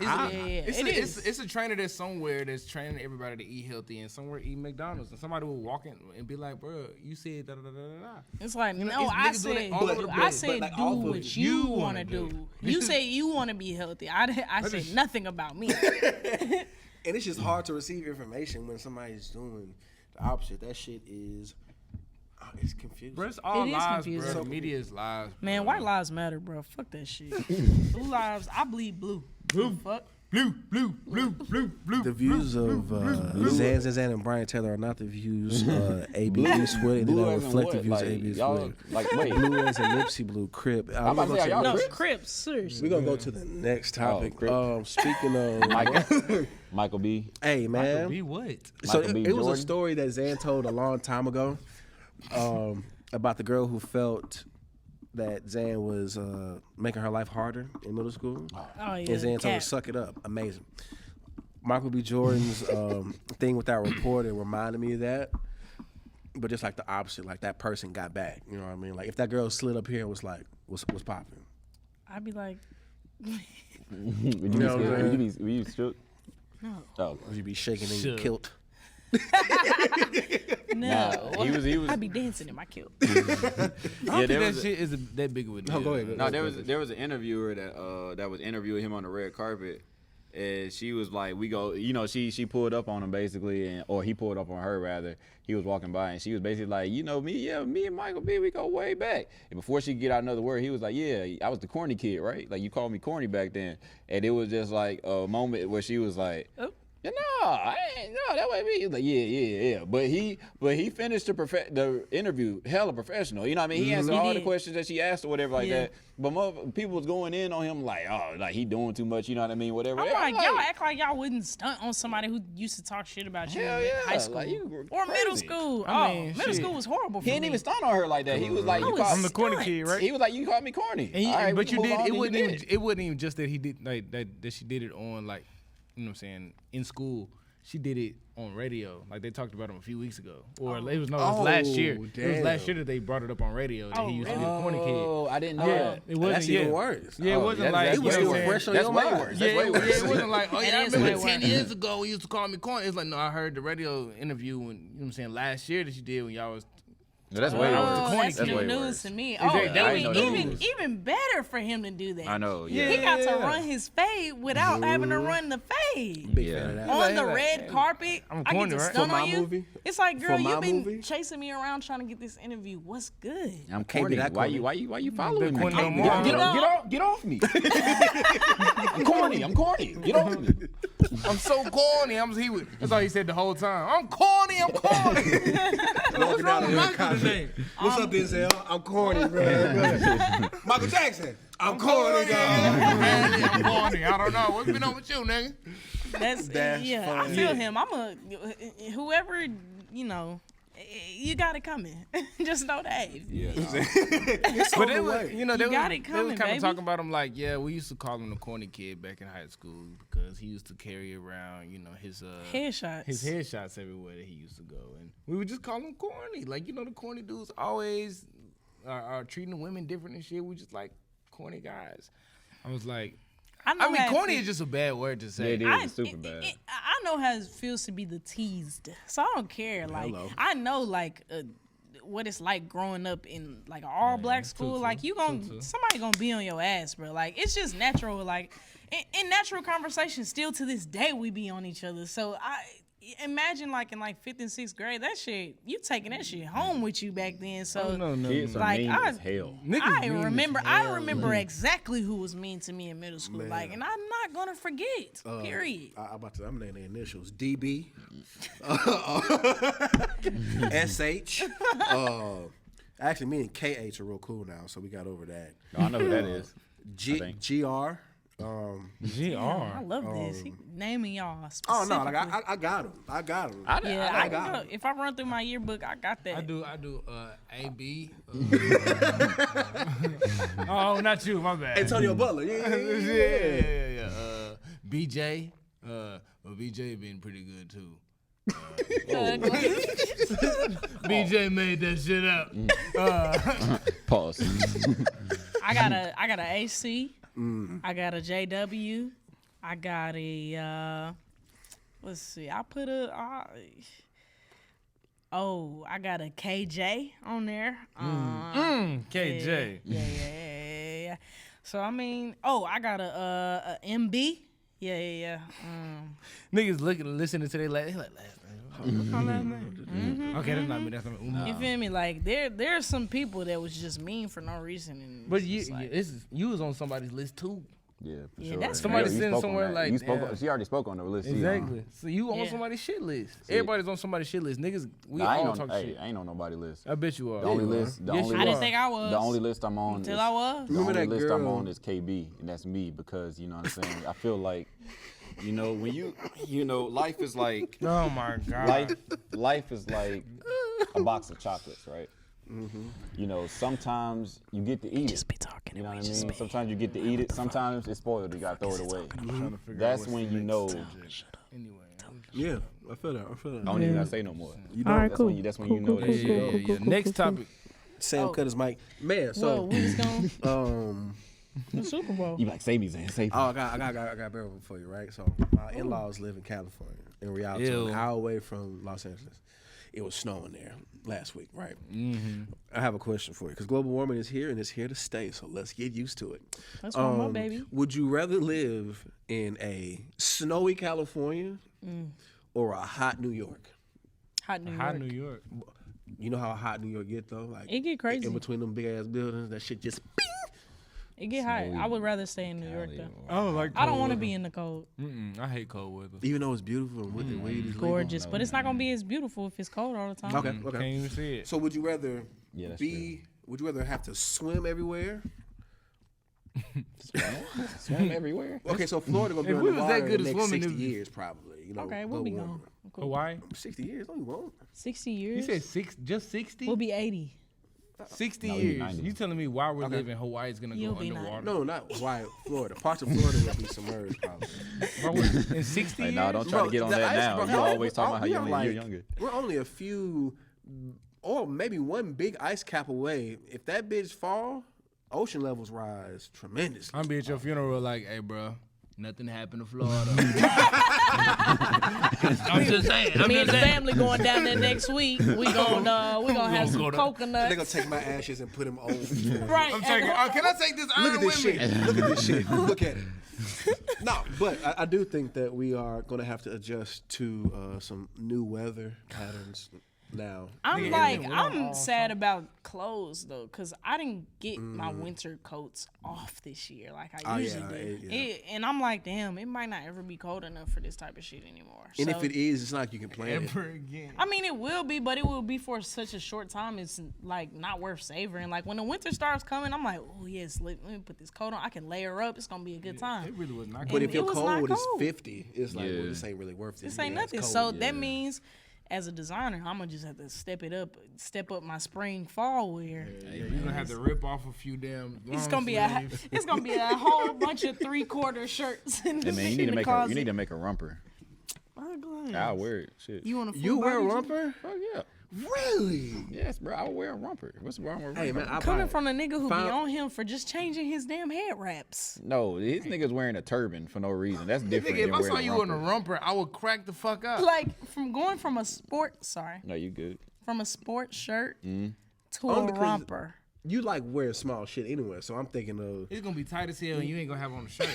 It's a trainer that's somewhere that's training everybody to eat healthy, and somewhere eat McDonald's, and somebody will walk in and be like, "Bro, you said da da da da da."
It's like,
You know,
no, I
niggas doing
said,
it all over the place,
do
like,
what you want to do. You say you want to be healthy. I said nothing about me.
And it's just hard to receive information when somebody's doing the opposite. That shit is. It's confusing.
Bro, it's all lies,
confusing.
bro. The media is lies. Bro.
Man, white lives matter, bro. Fuck that shit. Blue lives, I bleed blue. Fuck.
Blue.
The views of Zan and Brian Taylor are not the views A.B.B. Sweat, and they don't reflect the views of A.B. Sweat.
Like, wait.
Blue as a Nipsey Blue Crip.
I'm about to say, y'all
No,
Crips?
Crips, seriously.
We're going to go to the next topic.
Crips.
Speaking of...
Michael B.
Hey, man.
Michael B. What?
So
Michael B.
it was a
Jordan?
story that Zan told a long time ago about the girl who felt that Zan was making her life harder in middle school.
Oh, yeah.
And Zan told her, suck it up. Amazing. Michael B. Jordan's thing with that reporter reminded me of that. But just like the opposite, like that person got back. You know what I mean? Like if that girl slid up here and was like, what's popping?
I'd be like,
Would you be shook?
no.
Oh,
Would you be shaking in your kilt?
No.
he was.
I'd be dancing in my kilt.
I don't think that shit is that big of a deal.
No, go ahead.
No, there was an interviewer that was interviewing him on the red carpet, and she was like, she pulled up on him basically, or he pulled up on her rather. He was walking by, and she was basically like, me and Michael B, we go way back. And before she could get out another word, he was like, yeah, I was the corny kid, right? Like you called me corny back then, and it was just like a moment where she was like.
Oh.
No, I ain't. No, that way me. He was like, yeah. But he finished the interview hella professional. You know what I mean? He answered all the questions that she asked or whatever like that. But people was going in on him like, oh, like he doing too much. You know what I mean? Whatever.
I'm like, y'all act like y'all wouldn't stunt on somebody who used to talk shit about you
Hell
in
yeah.
high school
Like, you were
or middle
crazy.
school.
I mean,
Middle
shit.
school was horrible for
He
me.
didn't even stunt on her like that. He was like,
I'm the corny kid, right?
He was like, you called me corny.
And
All right,
but you did. It wasn't
did.
even just that he did like that she did it on like, you know what I'm saying, in school. she did it on radio. Like they talked about him a few weeks ago, or it was last year.
Damn.
It was last year that they brought it up on radio. That he used to be a corny kid.
Oh, I didn't know
Yeah,
that.
it wasn't.
That's even worse.
Yeah, it wasn't like
it was still fresh on your
way
mind.
worse.
Yeah,
That's way worse.
it wasn't like, oh yeah, I
It is
remember
way
10
worse.
years ago you used to call me corny. It's like, no, I heard the radio interview when, you know what I'm saying, last year that you did when y'all was.
No, that's way
Oh,
worse.
corny
that's
kid.
new
way
news
worse.
to me.
Exactly. That
Oh,
was news.
even better for him to do that.
I know.
Yeah.
He got to run his fade without having to run the fade.
Big
Yeah.
fan of that.
On the
like,
red carpet,
I'm
I
corny,
get to
right?
stun
For my
on you.
movie?
It's like, girl,
For my
you've been
movie?
chasing me around trying to get this interview. What's good?
I'm
Can't
corny.
be that
Why
corny.
you following me?
corny no more.
Get off me. I'm corny. Get off me.
I'm so corny. That's all he said the whole time. I'm corny. What's wrong with Michael today?
What's up, Denzel? I'm corny, bro. Michael Jackson. I'm corny, dog.
I'm corny. I don't know. What's been on with you, nigga?
That's yeah. I
funny.
feel him. Whoever, you got it coming. Just know that.
Yeah.
It's
But
on
they
the
were,
way.
they
got
was,
it
they
coming,
was kind
baby.
of talking about him like, yeah, we used to call him the corny kid back in high school because he used to carry around, his
Headshots.
his headshots everywhere that he used to go, and we would just call him corny. Like, the corny dudes always are treating the women different and shit. We just like corny guys. I was like, I mean,
how it
corny
feels.
is just a bad word to say.
Yeah, it is. Super bad.
I know how it feels to be the teased, so I don't care. Like,
Hello.
I know what it's like growing up in like an all black school. Like, somebody gonna be on your ass, bro. Like, it's just natural. Like, in natural conversation, still to this day we be on each other. So I imagine like in like 5th and 6th grade, that shit, you taking that shit home with you back then. So
Kids are
like,
mean as hell.
I remember exactly who was mean to me in middle school.
Man.
Like, and I'm not gonna forget. Period.
I'm naming the initials. DB. SH. Actually, me and KH are real cool now, so we got over that.
Oh, I know who that is.
GR.
I love this. He naming y'all.
Oh no, like
specifically.
I got him. I got him.
Yeah,
I
I
got
know.
him.
If I run through my yearbook, I got that.
I do AB. Oh, not you, my bad.
Antonio Butler. Yeah.
BJ. Well, BJ been pretty good too. BJ made that shit up.
Pause.
I got a AC. I got a JW. I got a let's see. I got a KJ on there.
KJ.
Yeah. So I mean, I got a MB. Yeah.
Niggas listening to their last name. What's my last name? Okay, that's not me. That's not me.
You feel me? Like there's some people that was just mean for no reason. And
But
it's
you,
just like,
you was on somebody's list too.
Yeah, for
Yeah,
sure.
that's
Somebody
crazy.
sitting
spoke on
somewhere
that.
like,
You spoke.
yeah.
She already spoke on the list.
Exactly. So you on
Yeah.
somebody's shit list.
Yeah.
Everybody's on somebody's shit list. Niggas, we
I ain't
all
on.
talk
Hey,
shit.
I ain't on nobody's list.
I bet you are.
The only list. The
Yes,
only
you
I
list.
didn't think I was
The only list I'm on.
until
is,
I was.
The
Remember
only
that
list I'm
girl?
on is KB, and that's me because you know what I'm saying. I feel like, when you life is like
Oh my god.
life is like a box of chocolates, right? Sometimes you get to eat it.
Just be talking.
You know
and
what
we
I
just
mean?
be-
Sometimes you get to eat it. Sometimes it's spoiled. You gotta throw it away. That's when you know.
Anyway.
Yeah, I feel that.
I don't even gotta say no more.
You
All
know,
right,
That's
cool.
when you. That's when you know that shit.
Yeah. Next topic.
Sam cut his mic. Man,
Well,
so
we was going
um,
the Super Bowl.
You like save me, Zan. Save me.
I got a better one for you, right? So my in-laws live in California. In reality,
Ew.
an hour away from Los Angeles. It was snowing there last week, right?
Mm-hmm.
I have a question for you because global warming is here and it's here to stay. So let's get used to it.
That's one more, baby.
Would you rather live in a snowy California or a hot New York?
Hot New York.
Hot New York.
You know how hot New York get though? Like
It get crazy.
in between them big ass buildings. That shit just. Bing!
It get hot. I would rather stay in New York though.
I don't like.
I don't want to be in the cold.
I hate cold weather.
Even though it's beautiful and with the way it is
Gorgeous, but it's not gonna be as beautiful if it's cold all the time.
Okay.
Can't even see it.
So would you rather
Yeah, that's
Would you rather have to swim everywhere?
Swim everywhere.
Okay, so Florida gonna be
If
on
we
the
was
water
that
in
good
the
at
next
swimming,
60
it-
years probably.
Okay, we'll be gone. Cool.
Hawaii.
60 years? No, you won't.
60
You
years.
said just 60?
We'll be 80.
60
No,
years.
90.
You telling me while we're living, Hawaii's gonna
You'll
go
be
underwater?
No, not Hawaii, Florida. Parts of Florida will be submerged probably.
Bro, in 60
Hey,
years?
nah, don't try to get on
the
that
ice-
now.
bro,
You always talking about how
we
you
are
only a year younger.
We're only a few, or maybe one big ice cap away. If that bitch fall, ocean levels rise tremendously.
I'm be at your funeral like, hey, bro, nothing happened to Florida. I'm just saying.
Me and the family going down there next week. We gonna have some coconuts.
They're gonna take my ashes and put them on.
Right.
I'm taking. Can I take this
Look
iron
at this
with me?
shit. Look at this shit. Look at it. No, but I do think that we are going to have to adjust to some new weather patterns now.
I'm sad about clothes though, cause I didn't get my winter coats off this year like I usually do. And I'm like, damn, it might not ever be cold enough for this type of shit anymore.
And
so,
if it is, it's not like you can plan it.
Ever again.
I mean, it will be, but it will be for such a short time. It's like not worth savoring. Like when the winter starts coming, I'm like, oh yes, let me put this coat on. I can layer up. It's gonna be a good time.
It really was not.
But
And
if your
it was not
cold is
cold.
50, it's like,
Yeah.
well, this ain't really worth it.
This ain't
Yeah, it's
nothing.
cold.
So that means, as a designer, I'm gonna just have to step up my spring fall wear.
You're gonna have to rip off a few damn.
It's
long
gonna be a whole bunch of 3/4 shirts in the,
Hey, man,
in the
you
closet.
need to make a romper.
Oh, God.
I'll wear it. Shit.
You want a
You wear a
full body
romper?
Fuck yeah.
Really?
Yes, bro. I'll wear a romper. What's wrong with a romper?
Hey, man, I
coming
buy
from a nigga who be
Found-
on him for just changing his damn head wraps?
No, his nigga's wearing a turban for no reason. That's different
Nigga,
than
if I
wearing
saw
a
you in
romper.
a romper, I would crack the fuck up.
Like from going from a sport shirt to
Only
a
because-
romper.
You like wear small shit anyway, so I'm thinking of.
It's gonna be tight as hell, and you ain't gonna have on a shirt.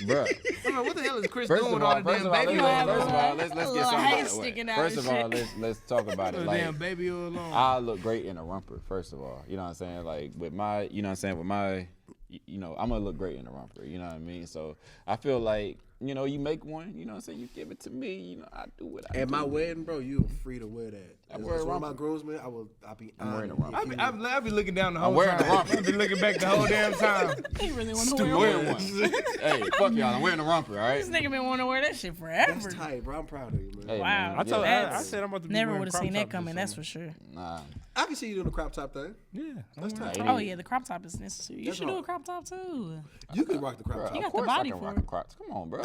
Bro.
I mean, what the hell is Chris
First
doing
of
with all
all,
the damn baby
let's
oil?
get something out of the
sticking
way.
out
First
and
of all,
shit.
let's talk about it.
The
Like,
damn baby oil on.
I look great in a romper. First of all, you know what I'm saying. Like with my, you know what I'm saying, with my, you know, I'm gonna look great in a romper. You know what I mean. So I feel like, you know, you make one. You know what I'm saying. You give it to me. You know, I do what I do.
At my wedding, bro, you free to wear that.
I wear a
As one of my
romper.
groomsmen, I'll be
wearing a
honored
romper.
if
I be looking down the whole
wearing
time.
a romper.
I be looking back the whole damn time.
He really want to
I'm
wear
wearing
one.
one. Hey, fuck y'all. I'm wearing a romper. All right.
This nigga been wanting to wear that shit
That's
forever.
tight, bro. I'm proud of you, man.
Hey,
Wow.
man,
I told
yeah.
I said I'm about to be
Never
wearing
would have
crop
seen that
tops this
coming. That's
summer.
for sure.
Nah.
I can see you doing the crop top thing.
Yeah.
That's tight.
Oh yeah, the crop top is necessary. You
That's
should do
all.
a crop top too.
You can rock the crop
Bro,
top.
You
of
got the
course
body
I can
for
rock
it.
a Crocs. Come on, bro.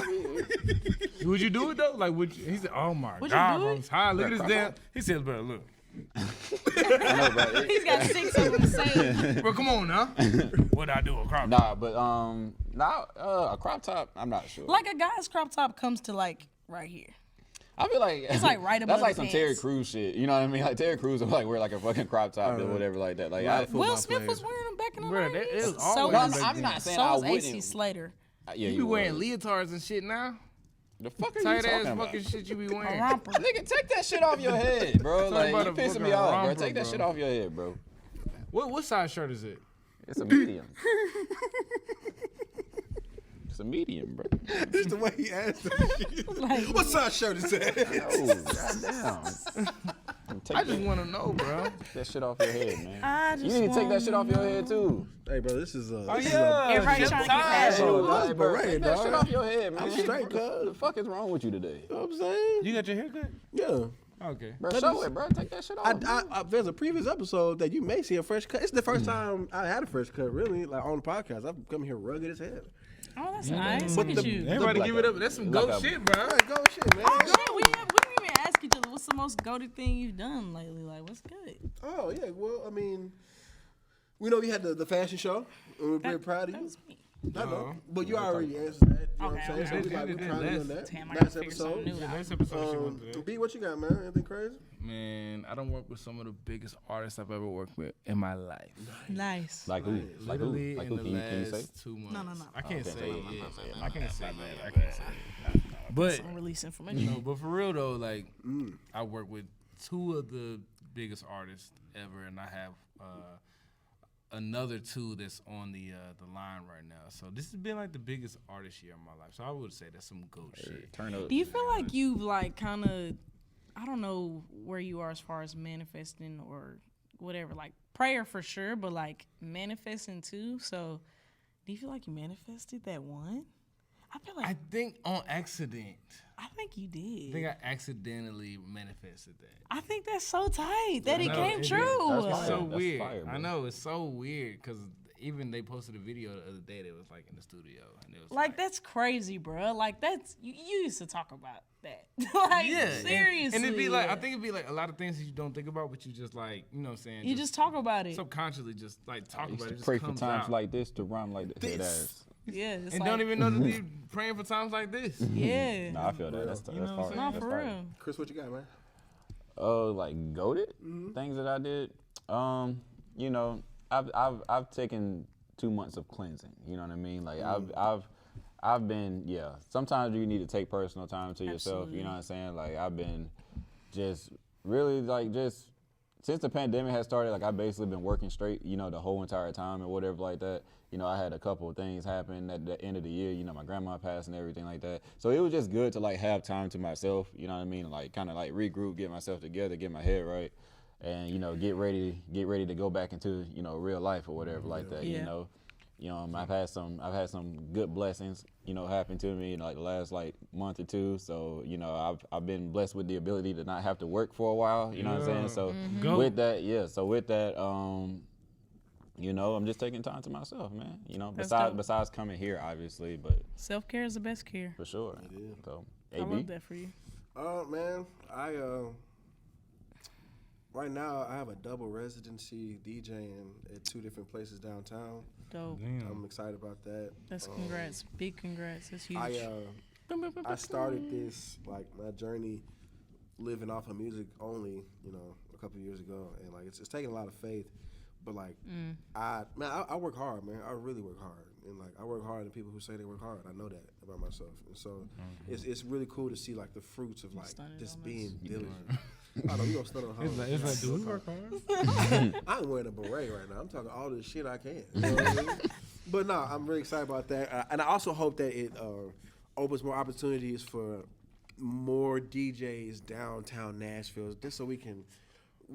Would you do it though? Like, would you? He said, "Oh my
Would you
God,
do
bro,
it?
it's high. Look at this
Bro,
damn." He said, "Bro, look,
I know, bro.
He's got 6 of them saying.
bro, come on now. What I do a crop?
Nah, but a crop top. I'm not sure.
Like a guy's crop top comes to like right here.
I feel like
It's like right above
that's like
his
some
pants.
Terry Crews shit. You know what I mean? Like Terry Crews will like wear like a fucking crop top or whatever like that. Like I,
Football
Will Smith
players.
was wearing them back in the
Bruh,
90s.
that is
So
always
was,
back
I'm
then.
not saying
so
I
was
wouldn't.
AC Slater.
yeah,
You
he
be wearing
was.
leotards and shit now.
The fuck are you
Tight
talking
ass
about?
fucking shit you be
A
wearing.
romper.
Nigga, take that shit off your head, bro.
Talking
Like
about
you
a
pissing me
fucking
off, bro.
romper,
Take that
bro.
shit off your head, bro.
What size shirt is it?
It's a medium. It's a medium, bro.
Just the way he asked him.
Like,
What size shirt is that?
Oh, goddamn. Take
I just want to know, bro.
that shit off your head, man.
I
You
just
need to take that
wanna
shit off your head too.
Hey, bro, this is
Oh
this
yeah,
Everybody trying to get that shit.
Oh, that's
Hey, bro,
beret,
take that
dog.
shit off your head, man.
I'm straight,
What
cuz.
the fuck is wrong with you today?
You know what I'm saying?
You got your haircut?
Yeah.
Okay.
Bro, show it, bro. Take that shit off.
There's a previous episode that you may see a fresh cut. It's the first time I had a fresh cut, really, like on the podcast. I've come here rugged as hell.
Oh, that's nice.
But
Look at
the-
you.
Everybody
like
give
a-
it up. That's some
like
goat
a-
shit, bro.
All right, go shit, man.
Oh shit, we didn't even ask each other what's the most goated thing you've done lately. Like, what's good?
Oh, yeah, well, I mean, we know we had the fashion show, and we're very proud of
That
you.
was me.
I know, but you already answered that. You know what I'm
Okay,
saying? So we
okay.
we're proud of you on that.
Damn, I
Last
gotta figure something
episode.
new out.
Next episode she went to that.
B, what you got, man? Anything crazy?
Man, I don't work with some of the biggest artists I've ever worked with in my life.
Nice.
Like who? Like who?
Literally
Like
in
who?
the
Can you say?
last 2 months.
No.
I can't
Okay,
say
say
it.
it.
I can't say that. I can't say it. But
Don't release information.
no, but for real though, like I work with 2 of the biggest artists ever, and I have another 2 that's on the line right now. So this has been like the biggest artist year of my life. So I would say that's some goat shit.
Turn up.
Do you feel like you've like kind of, I don't know where you are as far as manifesting or whatever, like prayer for sure, but like manifesting too. So do you feel like you manifested that one? I feel like
I think on accident.
I think you did.
I think I accidentally manifested that.
I think that's so tight that it
No,
came
it is.
true.
That's
It's
fire.
so
That's
weird.
fire, bro.
I know it's so weird because even they posted a video the other day that was like in the studio and it was
Like that's crazy, bro. Like that's you used to talk about that. Like seriously.
and it'd be like I think it'd be like a lot of things that you don't think about, but you just like you know what I'm saying.
you just talk about it.
subconsciously just like talk
I used
about
to
it. Just
pray for
comes
times
out.
like this to rhyme like this. Head-ass.
Yeah, it's
and
like,
don't even know that you're praying for times like this.
Yeah.
Nah, I feel that. That's
You know what I'm
fire.
saying?
No,
That's
for
fire.
real.
Chris, what you got, man?
Like goated things that I did. You know, I've taken 2 months of cleansing. You know what I mean? Like I've been sometimes you need to take personal time to yourself. You know what I'm saying? Like I've been just really just since the pandemic has started. Like I've basically been working straight. You know, the whole entire time and whatever like that. You know, I had a couple of things happen at the end of the year. You know, my grandma passed and everything like that. So it was just good to like have time to myself. You know what I mean? Like kind of like regroup, get myself together, get my head right, and you know, get ready to go back into real life or whatever like that.
Yeah.
I've had some good blessings, happen to me in like the last like month or two. So, I've been blessed with the ability to not have to work for a while, you know what I'm saying? So with that, I'm just taking time to myself, man. Besides coming here obviously, but
Self-care is the best care.
for sure. So
I love that for you.
Man, I right now I have a double residency DJing at 2 different places downtown.
Dope.
I'm excited about that.
That's congrats. Big congrats. That's huge.
I started this like my journey living off of music only, a couple of years ago, and like it's taking a lot of faith. But like I work hard, man. I really work hard, and like I work harder than people who say they work hard. I know that about myself, and so it's really cool to see like the fruits of like just being diligent. I know we gonna start on hard.
It's like, do we work hard?
I'm wearing a beret right now. I'm talking all this shit I can. You know what I mean? But no, I'm really excited about that, and I also hope that it opens more opportunities for more DJs downtown Nashville, just so we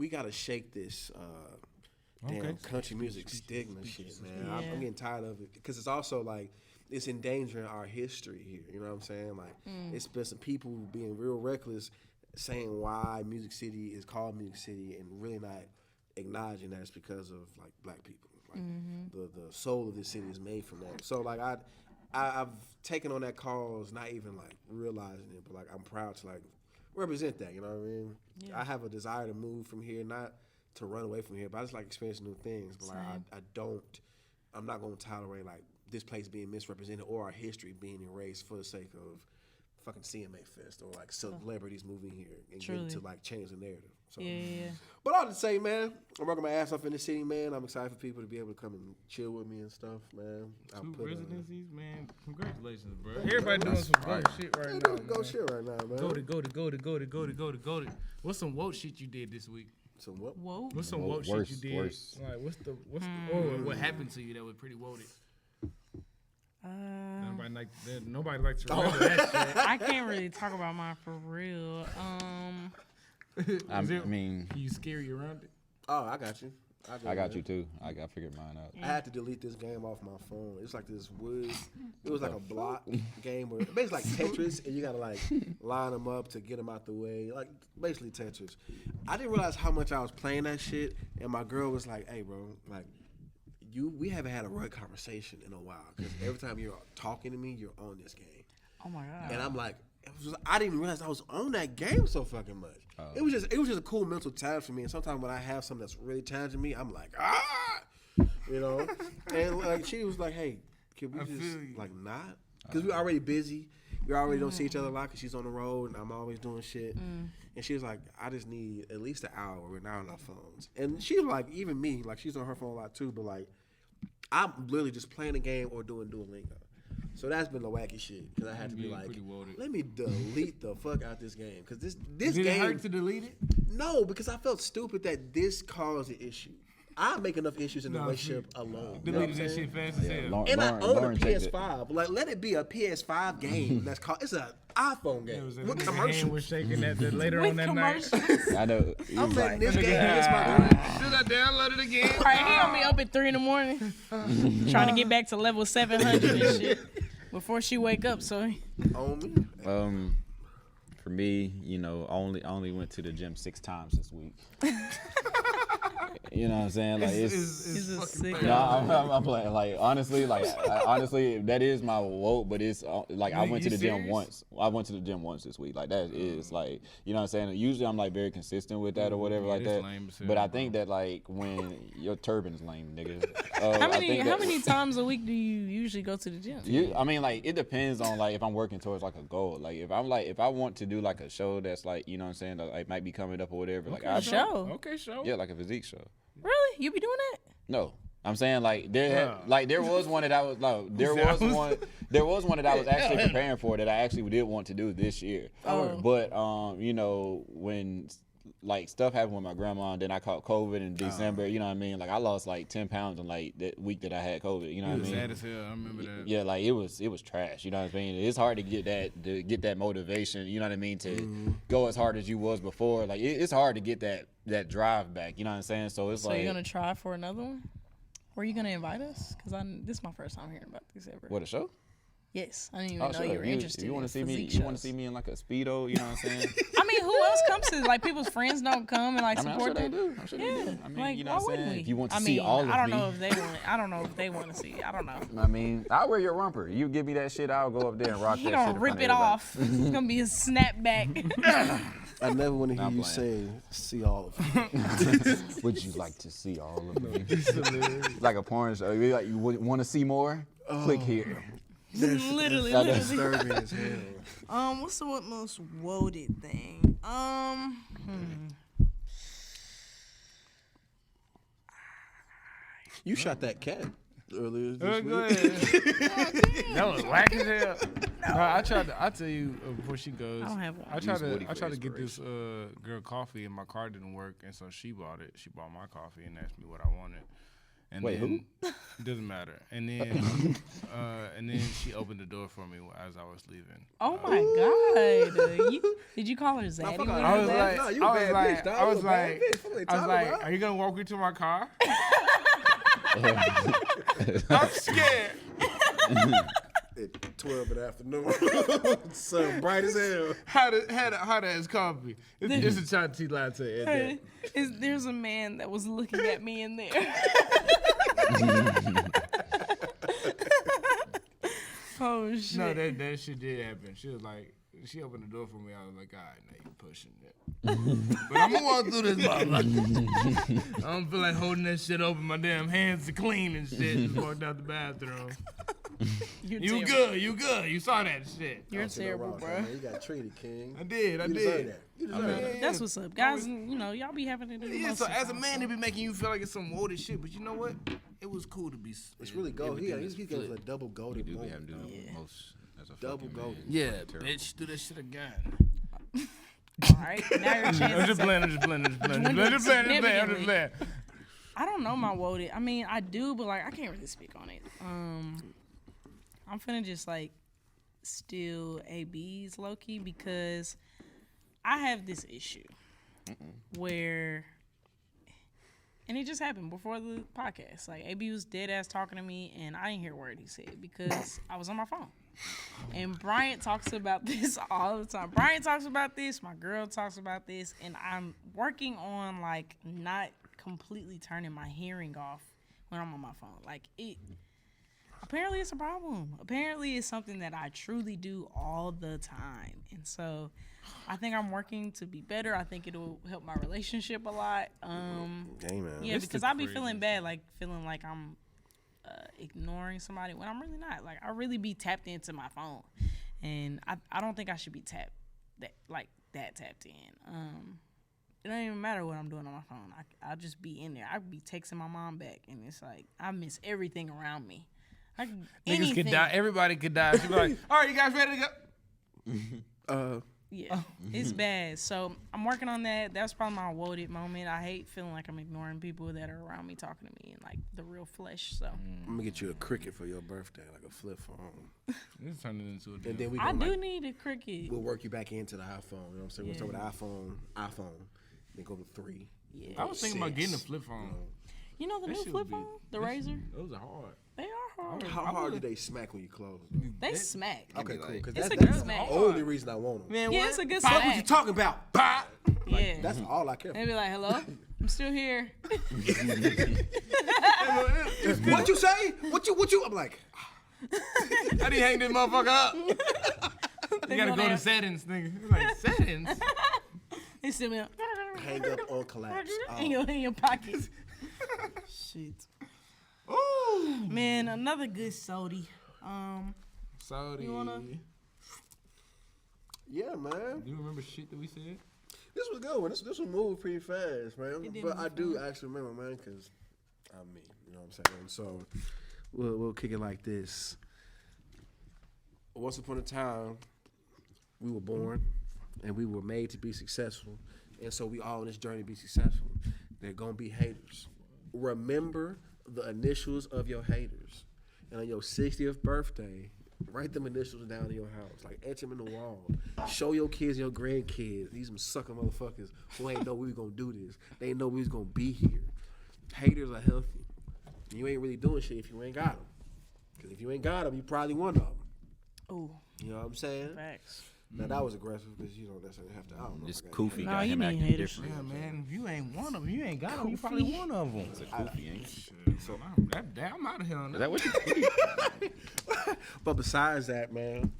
gotta shake this. Damn country music stigma shit, man.
Yeah.
I'm getting tired of it because it's also like it's endangering our history here. You know what I'm saying? Like it's been some people being real reckless, saying why Music City is called Music City and really not acknowledging that it's because of like black people. Like the soul of this city is made from that. So like I've taken on that cause, not even like realizing it, but like I'm proud to like represent that. You know what I mean?
Yeah.
I have a desire to move from here, not to run away from here, but I just like experiencing new things. But like I'm not gonna tolerate like this place being misrepresented or our history being erased for the sake of fucking CMA Fest or like celebrities moving here and getting to like change the narrative. So, But all to say, man, I'm working my ass off in the city, man. I'm excited for people to be able to come and chill with me and stuff, man.
2 residencies, man. Congratulations, bro. Everybody doing some goat shit right now.
Go shit right now, man.
Go to. What's some woke shit you did this week?
So what?
Whoa.
What's some woke shit you did?
Worse.
Like or what happened to you that was pretty woke? Nobody likes to remember that shit.
I can't really talk about mine for real.
I mean,
you scary around it?
Oh, I got you.
I got you too. I figured mine out.
I had to delete this game off my phone. It's like this wood. It was like a block game where basically like Tetris, and you gotta like line them up to get them out the way. Like basically Tetris. I didn't realize how much I was playing that shit, and my girl was like, "Hey, bro, like we haven't had a real conversation in a while because every time you're talking to me, you're on this game."
Oh my god.
And I'm like, I didn't realize I was on that game so fucking much. It was just a cool mental time for me. And sometimes when I have something that's really challenging me, I'm like, And like she was like, "Hey, can we just like not?" Because we're already busy. We already don't see each other a lot because she's on the road and I'm always doing shit. And she was like, "I just need at least an hour. We're not on our phones." And she was like, even me, like she's on her phone a lot too. But like, I'm literally just playing a game or doing Duolingo. So that's been the wacky shit because I had to be like, let me delete the fuck out this game because this
Did
game.
it hurt to delete it?
No, because I felt stupid that this caused the issue. I make enough issues in the relationship alone.
Deleted that shit fast as hell.
And I own a PS5. Like, let it be a PS5 game. That's called. It's an iPhone game with
Hand
commercials.
was shaking that later on that night.
I know.
I'm letting this game against my girl.
Should I download it again?
Right, he gonna be up at 3 in the morning, trying to get back to level 700 and shit. Before she wake up, so.
On me.
For me, only went to the gym 6 times this week. You know what I'm saying? Like
He's a sick.
No, I'm playing. Like honestly, that is my woke. But it's like I went to the gym once. I went to the gym once this week. Like that is like, you know what I'm saying. Usually I'm like very consistent with that or whatever like that. But I think that like when your turban's lame, nigga.
How many times a week do you usually go to the gym?
I mean, like it depends on like if I'm working towards like a goal. Like if I want to do like a show that's like, you know what I'm saying, that like might be coming up or whatever. Like
a show.
Okay, show.
Yeah, like a physique show.
Really? You be doing that?
No, I'm saying like there was one that I was there was one that I was actually preparing for that I actually did want to do this year. But when like stuff happened with my grandma and then I caught COVID in December, you know what I mean? Like I lost like 10 pounds in like that week that I had COVID, you know what I mean?
Sad as hell, I remember that.
Yeah, like it was trash, you know what I mean? It's hard to get that motivation, you know what I mean, to go as hard as you was before. Like it's hard to get that drive back, you know what I'm saying? So it's like,
you're gonna try for another one? Or are you gonna invite us? Because this is my first time hearing about this ever.
What, a show?
Yes, I didn't even know you were interested.
You want to see me?
Shows.
You want to see me in like a Speedo? You know what I'm saying?
I mean, who else comes to like people's friends don't come and like support them?
I'm sure they do. I mean,
like,
you know what I'm saying?
We?
If you want to see all of me,
I don't know if they want. I don't know if they want to see. I don't know.
I mean, I'll wear your romper. You give me that shit, I'll go up there and rock that shit.
You gonna rip it off? It's gonna be a snapback.
I never want to hear you say "see all of you."
Would you like to see all of me? Like a porn show. You want to see more? Click here.
Literally.
Disturbing as hell.
What's the most woaded thing?
You shot that cat earlier this
Go
week.
ahead. That was whack as hell. No, I tell you before she goes.
I don't have one.
I tried to get this girl coffee and my car didn't work, and so she bought it. She bought my coffee and asked me what I wanted. And
wait,
then,
who?
It doesn't matter. And then she opened the door for me as I was leaving.
Oh my God! Did you call her Zaddy? When
I was like,
no, you a bad bitch, dog.
I was
You a bad
like,
bitch.
are you gonna walk me to my car? I'm scared.
At 12 in the afternoon, sun bright as hell.
How to ask coffee? It's a chai tea latte.
There's a man that was looking at me in there. Oh shit!
No, that shit did happen. She was like, she opened the door for me. I was like, all right, now you pushing it. But I'm gonna walk through this motherfucker. I don't feel like holding that shit open. My damn hands are clean and shit. Just walked out the bathroom. You good? You saw that shit.
You're terrible, bro.
You got treated, King.
I did.
You deserve that. You deserve that.
That's what's up, guys. Y'all be having to do.
Yeah, so as a man, they be making you feel like it's some wooded shit. But you know what? It was cool to be.
It's really gold. He goes a double golden moment. Double golden.
Yeah, bitch, do that shit again.
All right, now your chance.
I'm just playing.
I don't know my woaded. I mean, I do, but like I can't really speak on it. I'm finna just like steal AB's low key because I have this issue where, and it just happened before the podcast. Like AB was dead ass talking to me, and I didn't hear a word he said because I was on my phone. And Bryant talks about this all the time. Bryant talks about this. My girl talks about this, and I'm working on like not completely turning my hearing off when I'm on my phone. Like it. Apparently it's a problem. Apparently it's something that I truly do all the time. And so I think I'm working to be better. I think it'll help my relationship a lot.
Amen.
Yeah, because I be feeling bad, like feeling like I'm ignoring somebody when I'm really not. Like I really be tapped into my phone. And I don't think I should be tapped in. It don't even matter what I'm doing on my phone. I'll just be in there. I be texting my mom back, and it's like I miss everything around me.
Niggas could die. Everybody could die. She'd be like, all right, you guys ready to go?
Yeah, it's bad. So I'm working on that. That's probably my woaded moment. I hate feeling like I'm ignoring people that are around me talking to me in like the real flesh. So
I'm gonna get you a cricket for your birthday, like a flip phone.
This turned it into a deal.
And then
I do need a cricket.
We'll work you back into the iPhone. You know what I'm saying? We'll start with the iPhone, then go to 3.
Yeah. I was thinking about getting a flip phone.
You know the new flip phone, the Razor.
Those are hard.
They are
How hard do they smack when you close?
They smack.
Okay, cool. Because
It's
that's
a good
the
smack.
only reason I want them.
Man,
Yeah,
what?
it's a good
Fuck what you
smack.
talking about? Bah!
Yeah.
That's all I care
They
for.
be like, hello? I'm still here.
What you say? What you? I'm like,
How do you hang this motherfucker up? You gotta go to
gonna-
settings, nigga. Like, settings?
They still be
hang up on collapse.
in your pockets. Shit.
Ooh.
Man, another good sody.
Saudi.
You wanna-
Yeah, man.
Do you remember shit that we said?
This was good one. This one moved pretty fast, man.
It did
But
move
I do actually remember, man, because I'm me. You know what I'm saying? So we'll kick it like this. Once upon a time, we were born and we were made to be successful. And so we all on this journey to be successful. They're going to be haters. Remember the initials of your haters. And on your 60th birthday, write them initials down in your house. Like, etch them in the wall. Show your kids, your grandkids. These some sucker motherfuckers who ain't know we was going to do this. They ain't know we was going to be here. Haters are healthy. You ain't really doing shit if you ain't got them. Because if you ain't got them, you probably one of them.
Ooh,
You know what I'm saying?
facts.
Now, that was aggressive because you don't necessarily have to. I don't know.
Just
if I got
Koofy
Nah,
got
you
him
need
acting
haters.
different.
Yeah, man. If you ain't one of them, you ain't got them. You probably one of them.
It's a Koofy, ain't
So,
I'm out of here on
Is
that.
that what you
but besides that, man,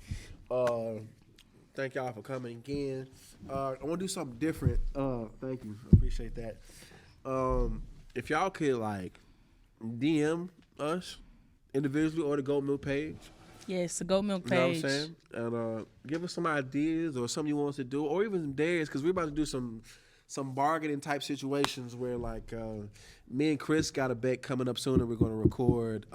thank y'all for coming again. I want to do something different. Thank you. I appreciate that. If y'all could, like, DM us individually or the Gold Milk page.
Yes, the Goat Milk
You know what I'm
page.
saying? And give us some ideas or something you want us to do, or even some dares, because we're about to do some bargaining type situations where, like, me and Chris got a bet coming up soon, and we're going to record.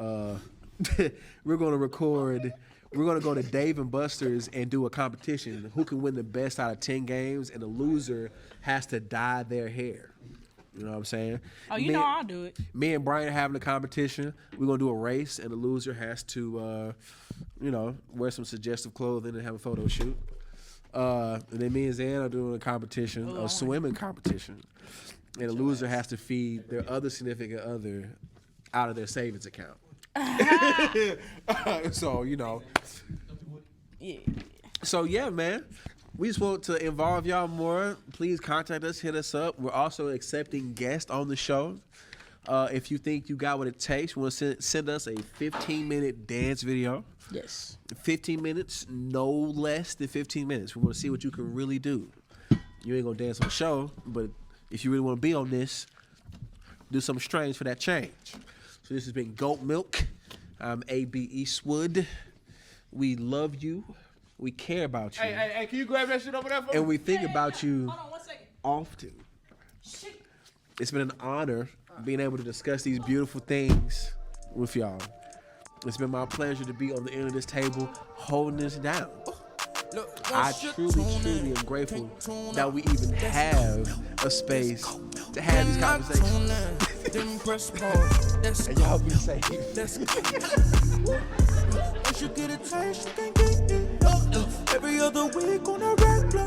We're going to go to Dave and Buster's and do a competition. Who can win the best out of 10 games, and the loser has to dye their hair. You know what I'm saying?
Oh, you know I'll do it.
Me and Brian are having a competition. We're gonna do a race, and the loser has to, wear some suggestive clothing and have a photo shoot. And then me and Zan are doing a competition, a swimming competition, and the loser has to feed their other significant other out of their savings account. So
Yeah.
So yeah, man. We just want to involve y'all more. Please contact us, hit us up. We're also accepting guests on the show. If you think you got what it takes, we want to send us a 15-minute dance video.
Yes.
15 minutes, no less than 15 minutes. We want to see what you can really do. You ain't going to dance on the show, but if you really want to be on this, do something strange for that change. So this has been Goat Milk. I'm A.B. Eastwood. We love you. We care about you.
Hey, can you grab that shit over there for me?
And we think about you
Hold on 1 second.
often. It's been an honor being able to discuss these beautiful things with y'all. It's been my pleasure to be on the end of this table holding this down. I truly am grateful that we even have a space to have these conversations. And y'all be safe.
Once you get a taste, you can't get it. Every other week on a regular.